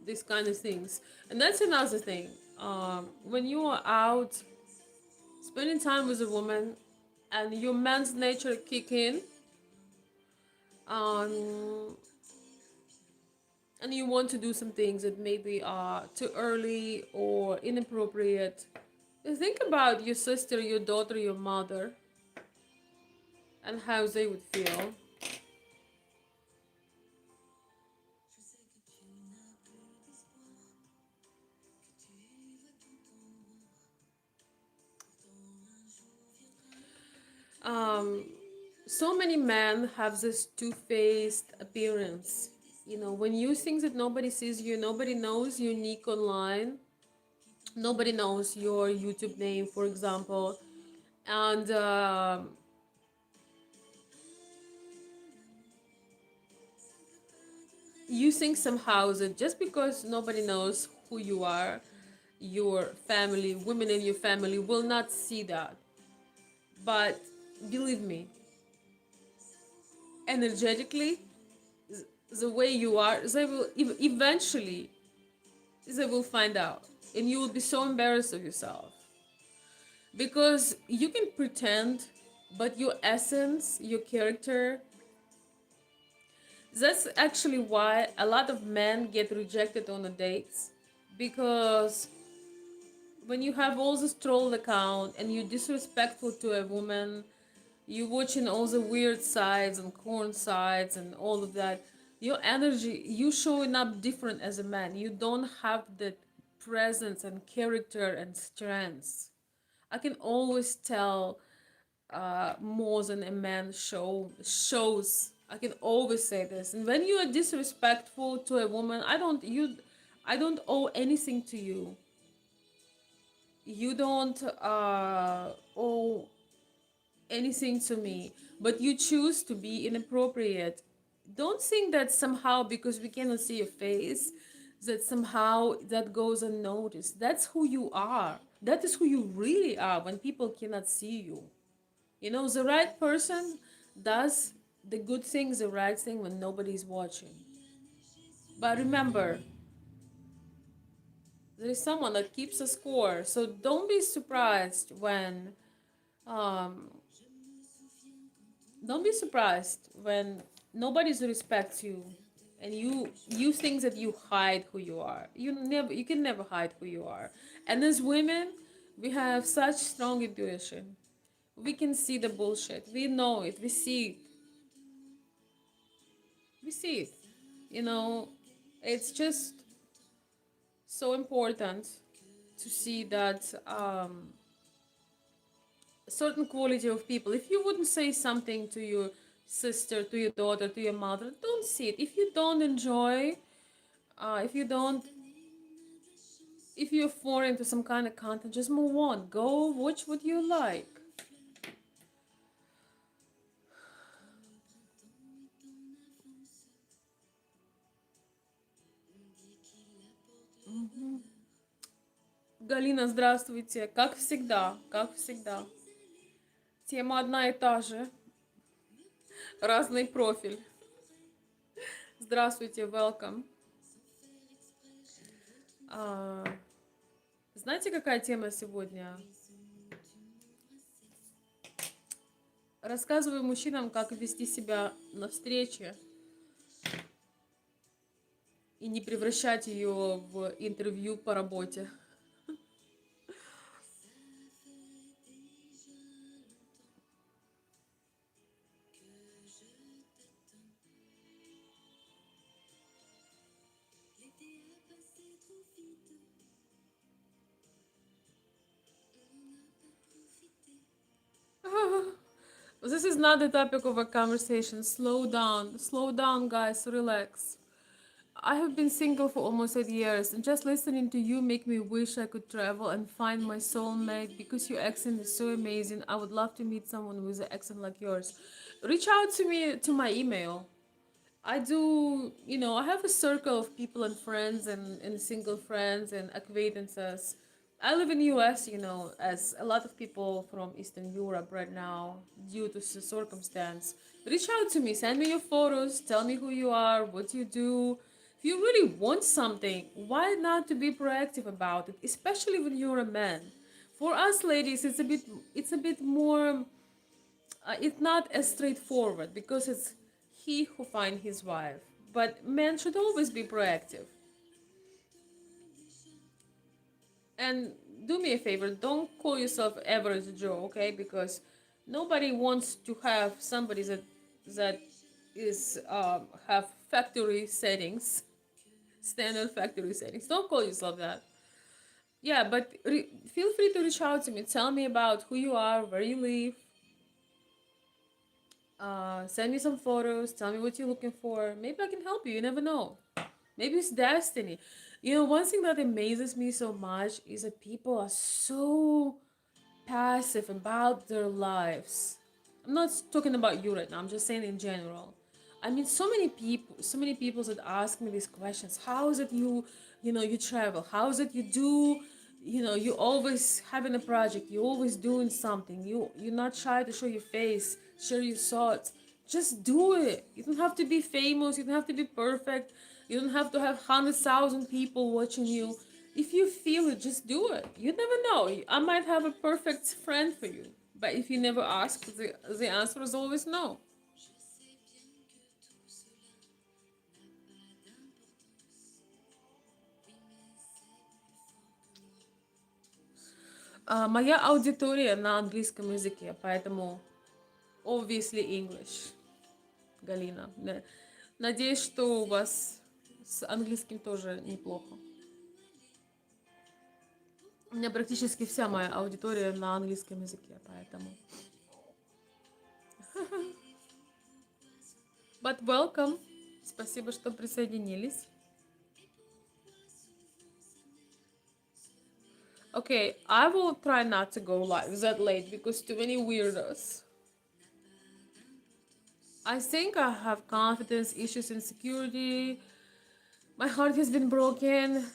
these kind of things? And that's another thing. When you are out spending time with a woman, and your man's nature kick in, um, and you want to do some things that maybe are too early or inappropriate, think about your sister, your daughter, your mother, and how they would feel. Um, so many men have this two-faced appearance. When you think that nobody sees you, nobody knows your unique online, nobody knows your YouTube name, for example, and you think somehow that just because nobody knows who you are, your family, women in your family will not see that. But believe me, energetically, the way you are, they will eventually they will find out, and you will be so embarrassed of yourself. Because you can pretend, but your essence, your character, that's actually why a lot of men get rejected on the dates. Because when you have all this troll account and you're disrespectful to a woman, you watching all the weird sides and corn sides and all of that, your energy, you showing up different as a man. You don't have that presence and character and strength. I can always tell more than a man shows. I can always say this. And when you are disrespectful to a woman, I don't owe anything to you. You don't owe anything to me, but you choose to be inappropriate. Don't think that somehow because we cannot see your face, that somehow that goes unnoticed. That's who you are. That is who you really are when people cannot see you. You know, the right person does the good things, the right thing when nobody's watching. But remember, there is someone that keeps a score. So don't be surprised when um, don't be surprised when nobody respects you and you use things that you hide who you are. You can never hide who you are. And as women, we have such strong intuition. We can see the bullshit. We know it. We see it. We see it. You know, it's just so important to see that certain quality of people. If you wouldn't say something to your sister, to your daughter, to your mother, don't see it. If you don't enjoy, if you don't, if you're foreign to some kind of content, just move on. Go watch what you like. Галина, здравствуйте. Как всегда, как всегда. Тема одна и та же, разный профиль. Здравствуйте, welcome. А, знаете, какая тема сегодня? Рассказываю мужчинам, как вести себя на встрече и не превращать ее в интервью по работе. This is not the topic of a conversation. Slow down, guys. Relax. I have been single for almost 8 years, and just listening to you make me wish I could travel and find my soulmate. Because your accent is so amazing, I would love to meet someone with an accent like yours. Reach out to me to my email. I do, you know, I have a circle of people and friends and single friends and acquaintances. I live in the US, you know, as a lot of people from Eastern Europe right now, due to circumstance. Reach out to me, send me your photos, tell me who you are, what you do. If you really want something, why not to be proactive about it, especially when you're a man? For us ladies, it's a bit more it's not as straightforward because it's he who finds his wife. But men should always be proactive. And do me a favor, don't call yourself average Joe, okay? Because nobody wants to have somebody that is have factory settings, standard factory settings. Don't call yourself that. Yeah, but feel free to reach out to me. Tell me about who you are, where you live, send me some photos. Tell me what you're looking for. Maybe I can help you. You never know. Maybe it's destiny. You know, one thing that amazes me so much is that people are so passive about their lives. I'm not talking about you right now. I'm just saying in general. I mean, so many people that ask me these questions. How is it you know, you travel? How is it you do? You know, you always having a project. You always doing something. You're not shy to show your face, share your thoughts. Just do it. You don't have to be famous. You don't have to be perfect. You don't have to have 100,000 people watching you. If you feel it, just do it. You never know. I might have a perfect friend for you. But if you never ask, the answer is always no. Моя аудитория на английском языке, поэтому obviously English, Галина. Надеюсь, что у вас с английским тоже неплохо. У меня практически вся моя аудитория на английском языке, поэтому. But welcome. Спасибо, что присоединились. Okay, I will try not to go live that late because too many weirdos. I think I have confidence issues, insecurity. My heart has been broken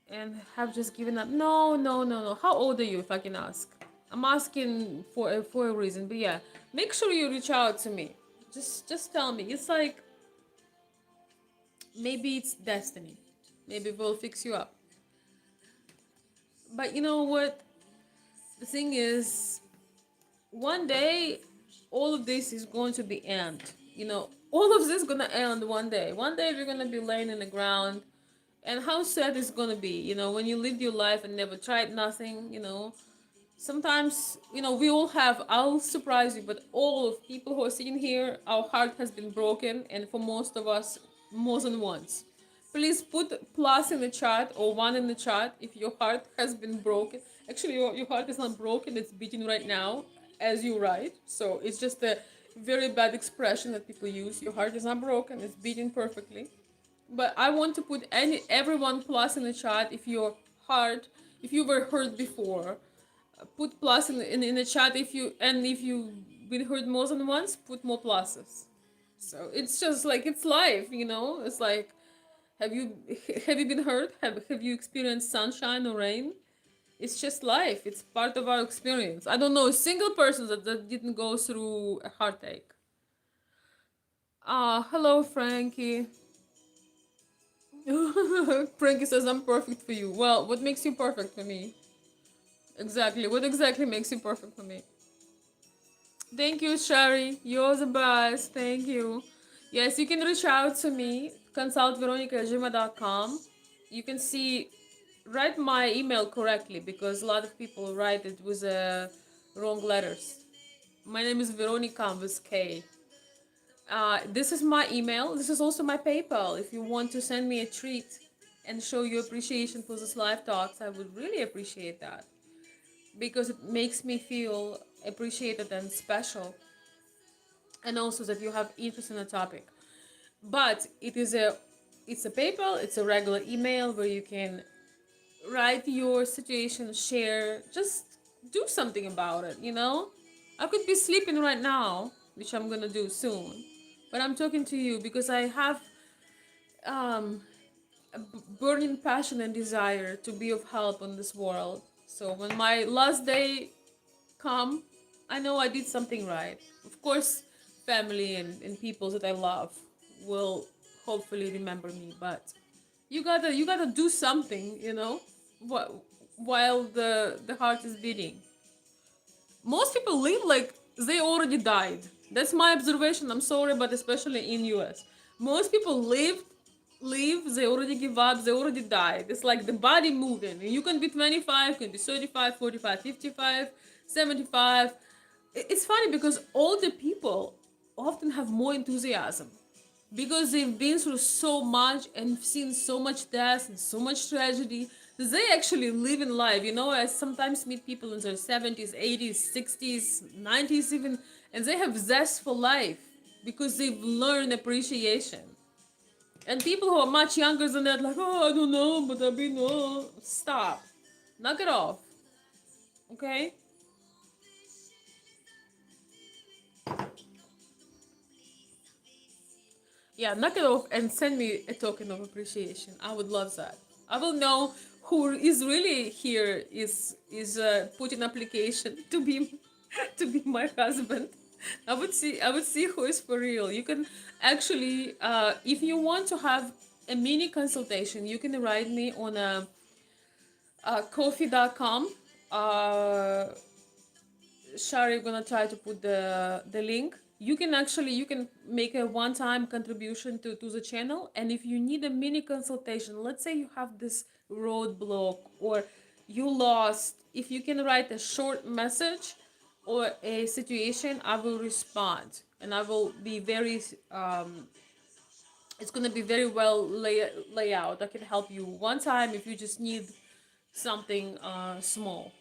and have just given up. No, no, no, no. How old are you, if I can ask? I'm asking for a reason, but yeah, make sure you reach out to me. Just tell me. It's like maybe it's destiny. Maybe we'll fix you up. But you know what? The thing is, one day, all of this is going to be end. You know, all of this is gonna end one day. One day we're gonna be laying in the ground, and how sad it's gonna be. You know, when you lived your life and never tried nothing. You know, sometimes we all have. I'll surprise you, but all of people who are sitting here, our heart has been broken, and for most of us, more than once. Please put plus in the chat or one in the chat if your heart has been broken. Actually, your heart is not broken, it's beating right now as you write. So it's just a very bad expression that people use. Your heart is not broken, it's beating perfectly. But I want to put everyone plus in the chat if your heart, if you were hurt before. Put plus in the chat if you've been hurt more than once, put more pluses. So it's just like it's life. It's like have you have you been hurt? Have you experienced sunshine or rain? It's just life. It's part of our experience. I don't know a single person that didn't go through a heartache. Hello Frankie. Frankie says I'm perfect for you. Well, what makes you perfect for me? Exactly. What exactly makes you perfect for me? Thank you, Shari. You're the best. Thank you. Yes, you can reach out to me. Consultveronica@gmail.com. You can see, write my email correctly because a lot of people write it with wrong letters. My name is Veronica with K. This is my email. This is also my PayPal. If you want to send me a treat and show your appreciation for this live talks, I would really appreciate that because it makes me feel appreciated and special, and also that you have interest in the topic. But it's a PayPal, it's a regular email where you can write your situation, share, just do something about it. I could be sleeping right now, which I'm gonna do soon, but I'm talking to you because I have a burning passion and desire to be of help in this world. So when my last day come, I know I did something right. Of course, family and people that I love will hopefully remember me, but you gotta do something, what while the heart is beating. Most people live like they already died. That's my observation. I'm sorry, but especially in US. Most people live, they already give up, they already died. It's like the body moving. You can be 25, can be 35, 45, 55, 75. It's funny because older people often have more enthusiasm because they've been through so much and seen so much death and so much tragedy. They actually live in life. I sometimes meet people in their 70s, 80s, 60s, 90s even, and they have zest for life because they've learned appreciation. And people who are much younger than that, like, oh, I don't know, but I've been, oh, stop. Knock it off. Okay? Yeah, knock it off and send me a token of appreciation. I would love that. I will know who is really here is putting application to be to be my husband. I would see who is for real. You can actually if you want to have a mini consultation, you can write me on a Kofi.com. Uh, Shari gonna try to put the link. You can make a one-time contribution to the channel, and if you need a mini consultation, let's say you have this roadblock or you lost, if you can write a short message or a situation, I will respond, and I will be very it's gonna be very well lay out. I can help you one time if you just need something small.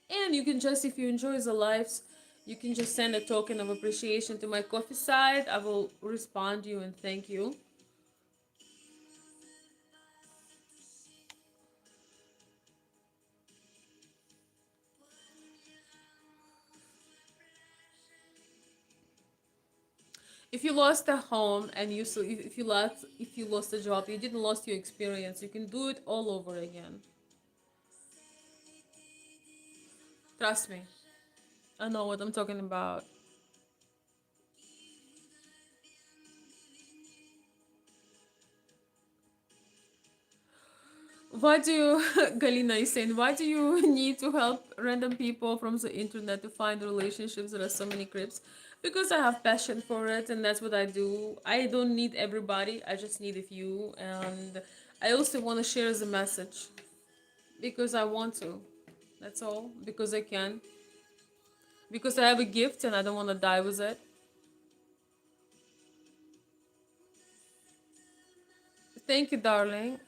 And you can just, if you enjoy the lives, you can just send a token of appreciation to my coffee site. I will respond to you and thank you. If you lost a home and if you lost a job, you didn't lost your experience. You can do it all over again. Trust me. I know what I'm talking about. Why do you, Galina is saying, why do you need to help random people from the internet to find relationships? There are so many creeps. Because I have passion for it and that's what I do. I don't need everybody, I just need a few. And I also want to share the message because I want to. That's all. Because I can. Because I have a gift and I don't want to die with it. Thank you, darling.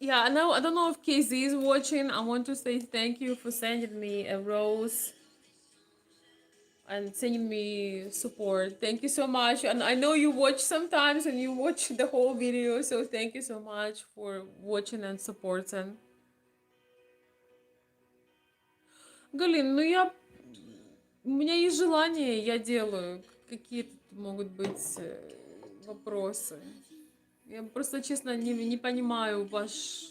Yeah, I don't know if KZ is watching. I want to say thank you for sending me a rose and sending me support. Thank you so much. And I know you watch sometimes and you watch the whole video, so thank you so much for watching and supporting. Галин, у меня есть желание, я делаю. Какие тут могут быть вопросы? Я просто, честно, не понимаю ваш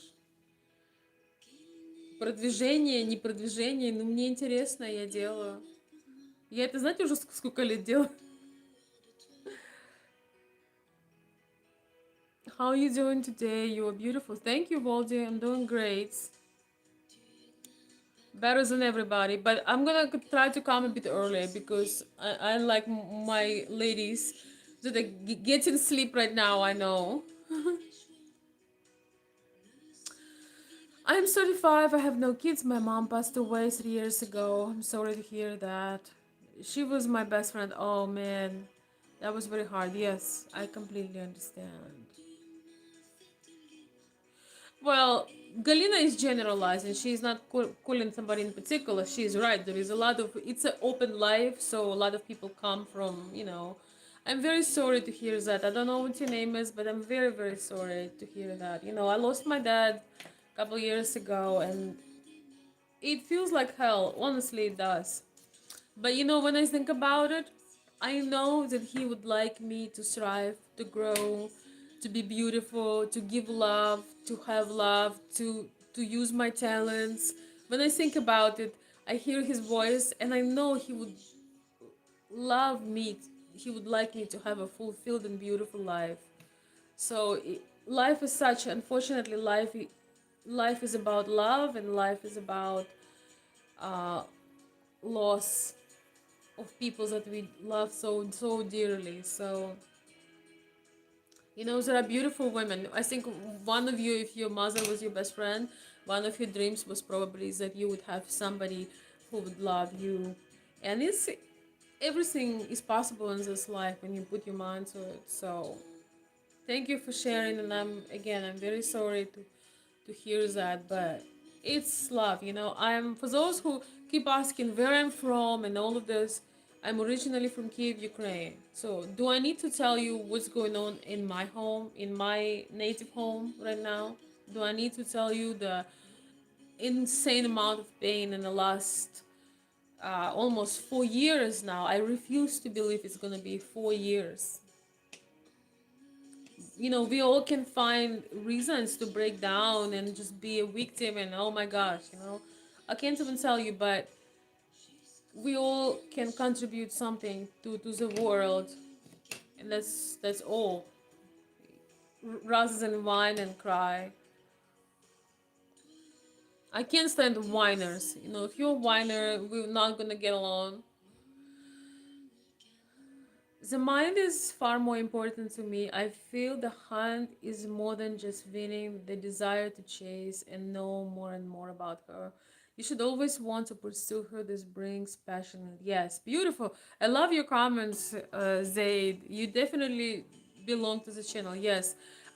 продвижение, не продвижение, но мне интересно, я делаю. Я это, знаете, уже сколько лет делаю? How are you doing today? You are beautiful. Thank you, Voldy. I'm doing great. Better than everybody. But I'm gonna try to come a bit earlier because I like my ladies that are getting sleep right now. I know. I'm 35. I have no kids. My mom passed away 3 years ago. I'm sorry to hear that. She was my best friend. Oh man, that was very hard. Yes, I completely understand. Well, Galina is generalizing. She's not calling somebody in particular. She's right. There is a lot of, it's an open life, so a lot of people come from. I'm very sorry to hear that. I don't know what your name is, but I'm very, very sorry to hear that. I lost my dad a couple years ago, and it feels like hell. Honestly, it does. But when I think about it, I know that he would like me to strive, to grow, to be beautiful, to give love, to have love, to use my talents. When I think about it, I hear his voice and I know he would love me. He would like me to have a fulfilled and beautiful life. So life is such, unfortunately, life is about love and life is about uh, loss of people that we love so dearly. So there are beautiful women. I think one of you, if your mother was your best friend, one of your dreams was probably that you would have somebody who would love you, and it's everything is possible in this life when you put your mind to it. So thank you for sharing, and I'm very sorry to hear that, but it's love. I'm for those who keep asking where I'm from and all of this. I'm originally from Kiev, Ukraine. So, do I need to tell you what's going on in my home, in my native home right now? Do I need to tell you the insane amount of pain in the last almost 4 years now? I refuse to believe it's gonna be 4 years. We all can find reasons to break down and just be a victim and oh my gosh. I can't even tell you, but we all can contribute something to the world. and that's all. Rather than whine and cry. I can't stand whiners. You know, if you're a whiner, we're not gonna get along. The mind is far more important to me. I feel the hunt is more than just winning, the desire to chase and know more and more about her. You should always want to pursue her. This brings passion. Yes, beautiful. I love your comments, Zaid. You definitely belong to the channel. Yes.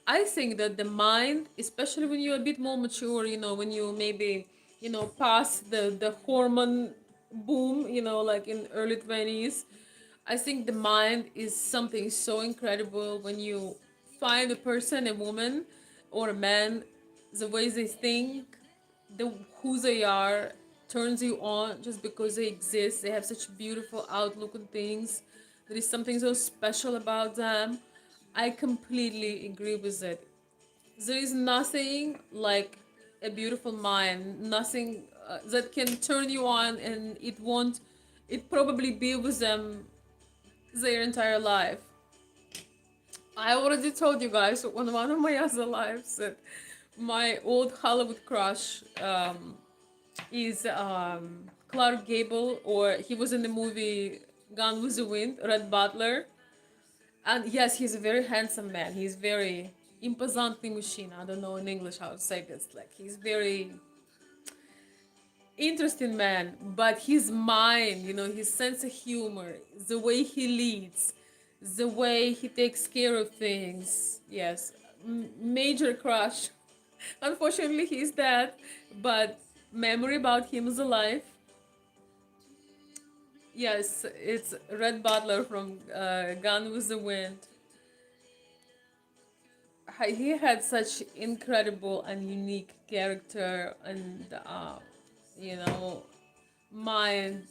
I think that the mind, especially when you're a bit more mature, you know, when you maybe, you know, past the hormone boom, you know, like in early 20s, I think the mind is something so incredible when you find a person, a woman or a man, the way they think, the who they are turns you on just because they exist. They have such a beautiful outlook on things. There is something so special about them. I completely agree with it. There is nothing like a beautiful mind, nothing that can turn you on, and it won't, it probably be with them their entire life. I already told you guys on one of my other lives that my old Hollywood crush is Clark Gable, or he was in the movie Gone with the Wind, Red Butler. And yes, he's a very handsome man. He's very imposante machine. I don't know in English how to say this. Like, he's very interesting man, but his mind, you know, his sense of humor, the way he leads, the way he takes care of things. Yes, major crush. Unfortunately, he's dead, but memory about him is alive. Yes, it's Red Butler from Gone with the Wind. He had such incredible and unique character and, you know, mind.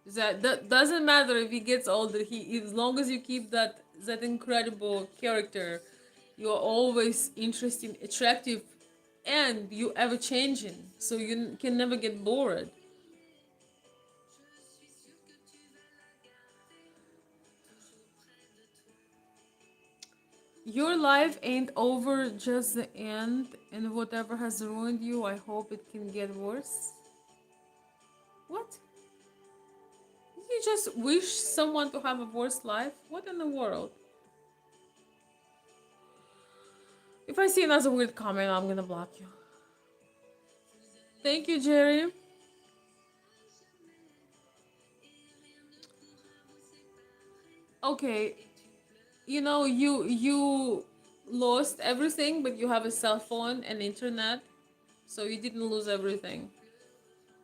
That doesn't matter if he gets older. He, as long as you keep that incredible character, you're always interesting, attractive, and you ever changing. So you can never get bored. Your life ain't over, just the end, and whatever has ruined you, I hope it can get worse. What? You just wish someone to have a worse life? What in the world? If I see another weird comment, I'm gonna block you. Thank you, Jerry. Okay, you know, you lost everything, but you have a cell phone and internet, so you didn't lose everything.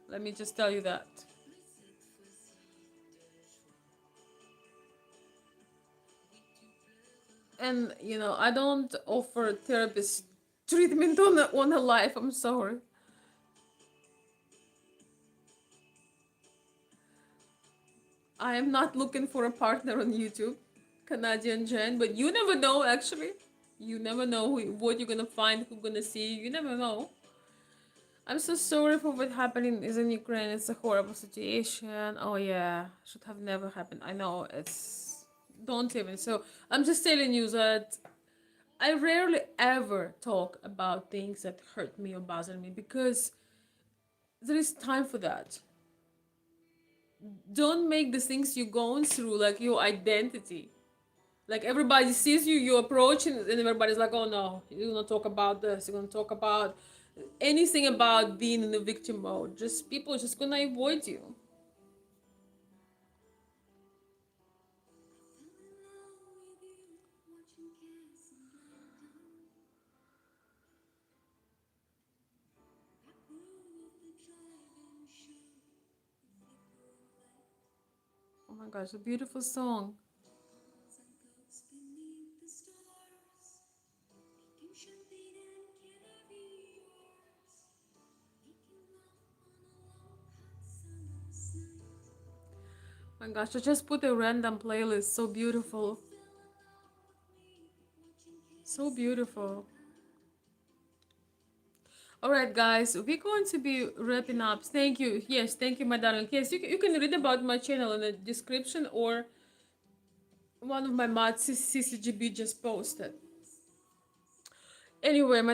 Let me just tell you that. And you know, I don't offer therapist treatment on a life. I'm sorry. I am not looking for a partner on YouTube, Canadian Jen. But you never know. Actually, you never know what you're gonna find, who's gonna see you. You never know. I'm so sorry for what happening is in Ukraine. It's a horrible situation. Oh yeah, should have never happened. I know it's don't even. So I'm just telling you that I rarely ever talk about things that hurt me or bother me because there is time for that. Don't make the things you're going through like your identity. Like everybody sees you, you approach, and everybody's like, "Oh no, you're gonna talk about this. You're gonna talk about anything about being in the victim mode." Just people are just gonna avoid you. Oh my gosh, a beautiful song. Oh my gosh, I just put a random playlist. So beautiful, so beautiful. All right, guys, we're going to be wrapping up. Thank you. Yes, thank you, my darling. Yes, you can read about my channel in the description, or One of my mods, CCGB, just posted. Anyway, my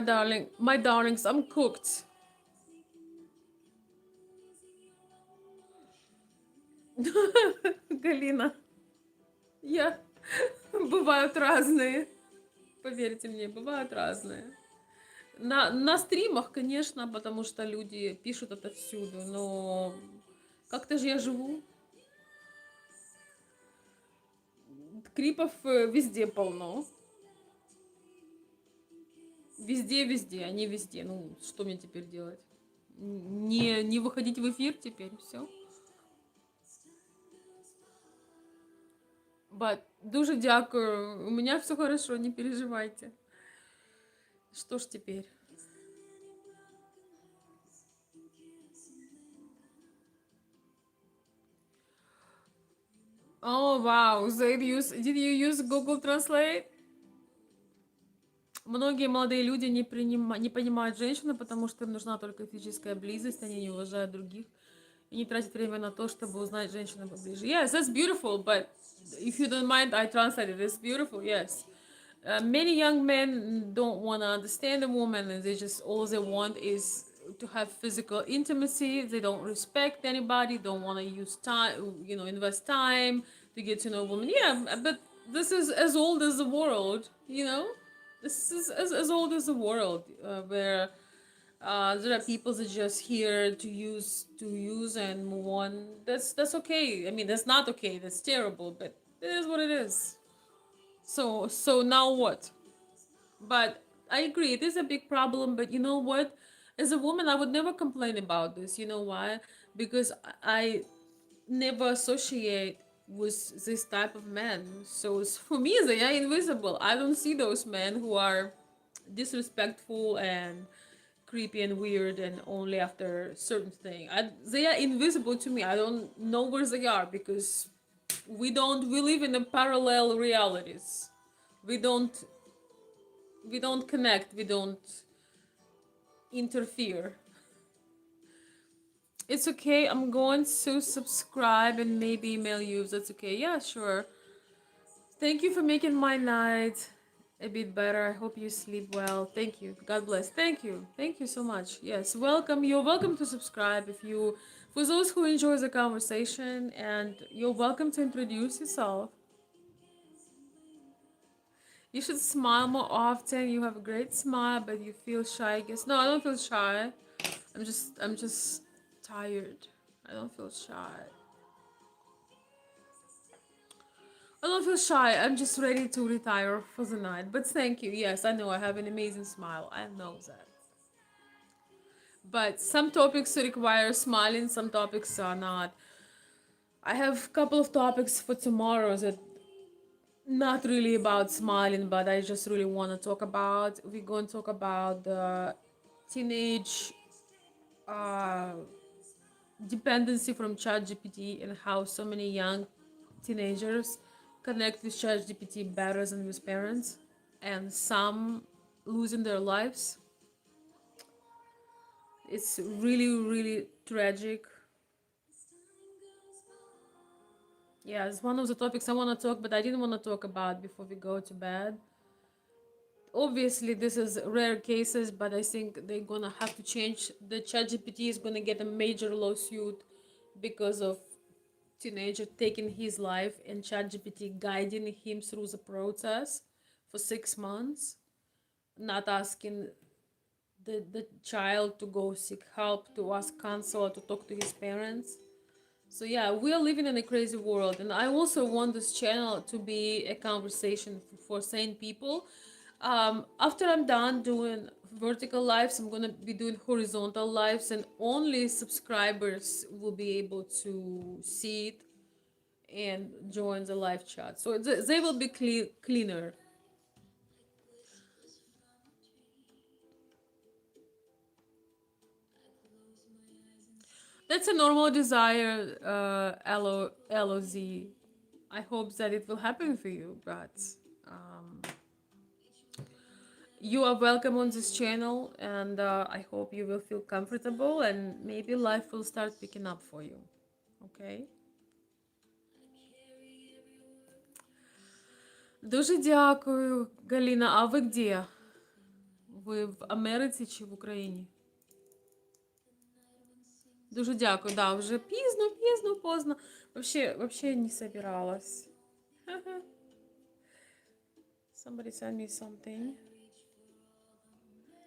darlings, I'm cooked. Галина, я бывают разные. Поверьте мне, бывают разные. На стримах, конечно, потому что люди пишут отовсюду, но как-то же я живу. Крипов везде полно. Везде, они везде. Ну, что мне теперь делать? Не выходить в эфир теперь, все. Дуже дякую. У меня все хорошо, не переживайте. Что ж теперь? Oh, wow. Did you use Google Translate? Многие молодые люди не понимают женщину, потому что им нужна только физическая близость, они не уважают других и не тратят время на то, чтобы узнать женщину поближе. Yes, that's beautiful, but if you don't mind, I translated. It's beautiful, yes. Many young men don't want to understand a woman, and they just all they want is to have physical intimacy. They don't respect anybody, don't want to use time, invest time to get to know a woman. Yeah, but this is as old as the world, you know? This is as old as the world, where there are people that just here to use and move on. That's okay. I mean, that's not okay. That's terrible, but it is what it is. So now what? But I agree, it is a big problem. But you know what? As a woman, I would never complain about this. You know why? Because I never associate with this type of men. So for me, they are invisible. I don't see those men who are disrespectful and creepy and weird and only after certain thing. They are invisible to me. I don't know where they are because we live in a parallel realities. We don't we don't connect. We don't interfere. It's okay. I'm going to subscribe and maybe email you if that's okay. Yeah, sure. Thank you for making my night a bit better. I hope you sleep well. Thank you. God bless. Thank you. Thank you so much. Yes, welcome. You're welcome to subscribe for those who enjoy the conversation, and you're welcome to introduce yourself. You should smile more often. You have a great smile, but you feel shy. I guess no, I don't feel shy. I'm just tired. I don't feel shy. I don't feel shy. I'm just ready to retire for the night. But thank you. Yes, I know I have an amazing smile. I know that. But some topics require smiling, some topics are not. I have a couple of topics for tomorrow that not really about smiling, but I just really want to talk about. We're going to talk about the teenage uh, dependency from ChatGPT and how so many young teenagers connect with ChatGPT better than with parents, and some losing their lives. It's really, really tragic. Yeah, it's one of the topics I want to talk, but I didn't want to talk about before we go to bed. Obviously, this is rare cases, but I think they're gonna have to change. The ChatGPT is gonna get a major lawsuit because of teenager taking his life and ChatGPT guiding him through the process for 6 months, not asking the child to go seek help, to ask counsel, to talk to his parents. So yeah, we are living in a crazy world, and I also want this channel to be a conversation for sane people. After I'm done doing vertical lives, I'm gonna be doing horizontal lives, and only subscribers will be able to see it and join the live chat. So they will be cleaner. That's a normal desire, LOZ. I hope that it will happen for you, but um, you are welcome on this channel, and I hope you will feel comfortable and maybe life will start picking up for you. Okay? Дуже дякую, Галіна. А ви де? Ви в Америці чи в Україні? Дуже дякую. Да, вже поздно. Вообще не собиралась. Somebody send me something.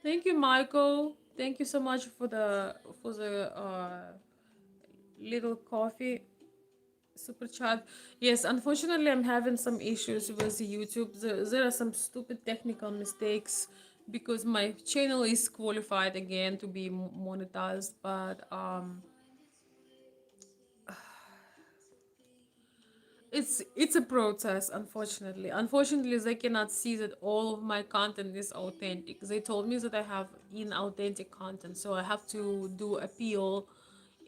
Thank you, Michael. Thank you so much for the little coffee super chat. Yes, unfortunately, I'm having some issues with YouTube. There are some stupid technical mistakes because my channel is qualified again to be monetized, but it's a process. Unfortunately, they cannot see that all of my content is authentic. They told me that I have inauthentic content, so I have to do appeal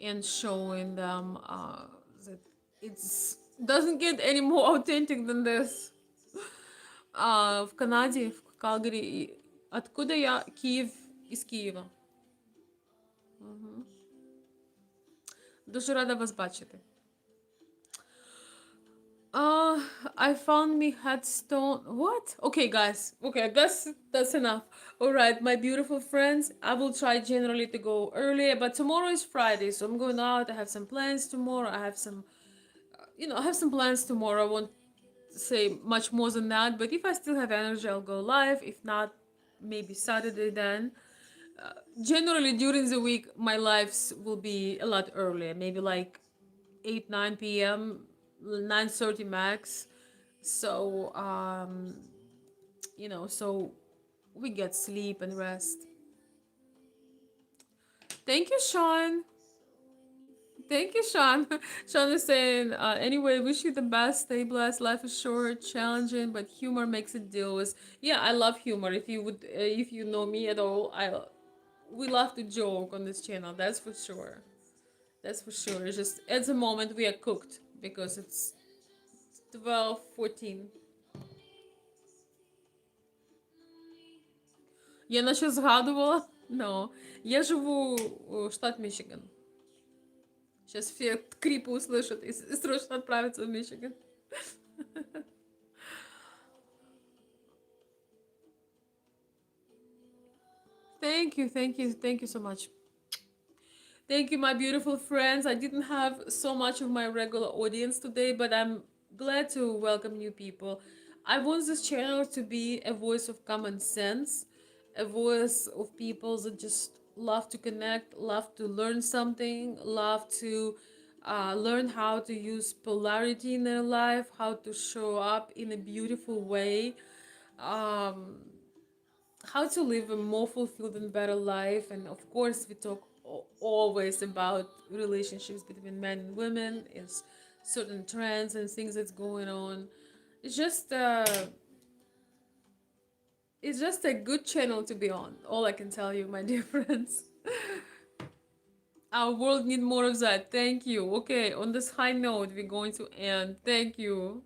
and showing them that it's doesn't get any more authentic than this. В Канаді, в Калгарі. Откуда я? Київ, із Києва. Дуже рада вас бачити. Uh, I found me headstone. What? Okay, guys. Okay, that's enough. All right, my beautiful friends. I will try generally to go earlier, but tomorrow is Friday, so I'm going out. I have some plans tomorrow. I have some, I have some plans tomorrow. I won't say much more than that, but if I still have energy, I'll go live. If not, maybe Saturday then. Generally, during the week, my lives will be a lot earlier, maybe like 8 9 p.m., 9:30 max. So so we get sleep and rest. Thank you, Sean. Thank you, Sean. Sean is saying, anyway, wish you the best. Stay blessed. Life is short, challenging, but humor makes it deal with. Yeah, I love humor. If you know me at all, we love to joke on this channel. That's for sure. That's for sure. It's just at the moment we are cooked because it's 12:14. Я наче згадувала. No. Я живу в штат Мичиган. Сейчас все крипы услышат и срочно отправятся в Мичиган. Thank you so much. Thank you, my beautiful friends. I didn't have so much of my regular audience today, but I'm glad to welcome new people. I want this channel to be a voice of common sense, a voice of people that just love to connect, love to learn something, love to learn how to use polarity in their life, how to show up in a beautiful way. Um, how to live a more fulfilled and better life. And of course, we talk always about relationships between men and women, is certain trends and things that's going on. It's just uh, it's just a good channel to be on. All I can tell you, my dear friends. Our world need more of that. Thank you. Okay, on this high note, we're going to end. Thank you.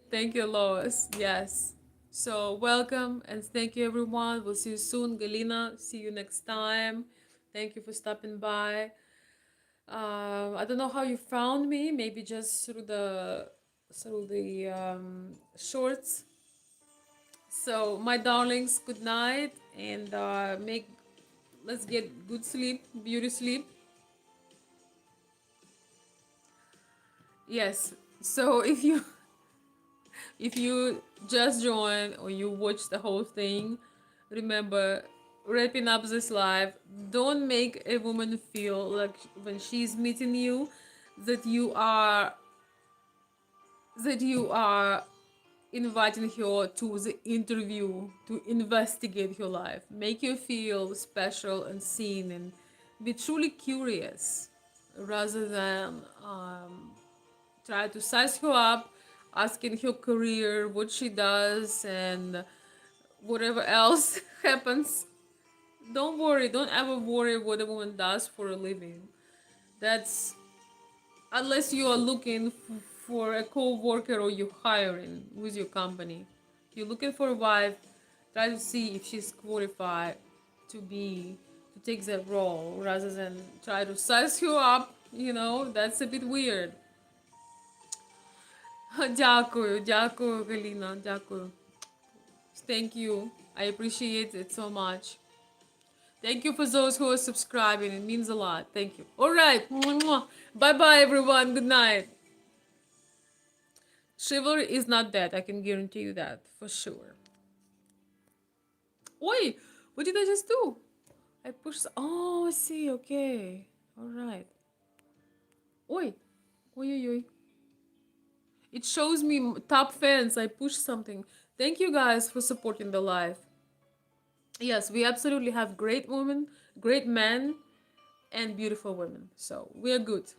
Thank you, Lois. Yes. So welcome and thank you, everyone. We'll see you soon. Galina, see you next time. Thank you for stopping by. I don't know how you found me. Maybe just through the shorts. So my darlings, good night and make let's get good sleep, beauty sleep. Yes. So if you just joined or you watch the whole thing, remember, wrapping up this life, don't make a woman feel like when she's meeting you that you are inviting her to the interview to investigate her life. Make her feel special and seen and be truly curious rather than try to size her up, asking her career, what she does, and whatever else happens. Don't worry, don't ever worry what a woman does for a living. That's unless you are looking for a co-worker or you're hiring with your company. If you're looking for a wife, try to see if she's qualified to take that role rather than try to size you up. That's a bit weird. Дякую, дякую, Галина, дякую. Thank you. I appreciate it so much. Thank you for those who are subscribing. It means a lot. Thank you. All right. Bye bye, everyone. Good night. Chivalry is not dead. I can guarantee you that for sure. Oi, what did I just do? I pushed. Oh, I see. Okay. All right. Oi, oi, oi, oi. It shows me top fans. I pushed something. Thank you guys for supporting the live. Yes, we absolutely have great women, great men, and beautiful women. So we are good.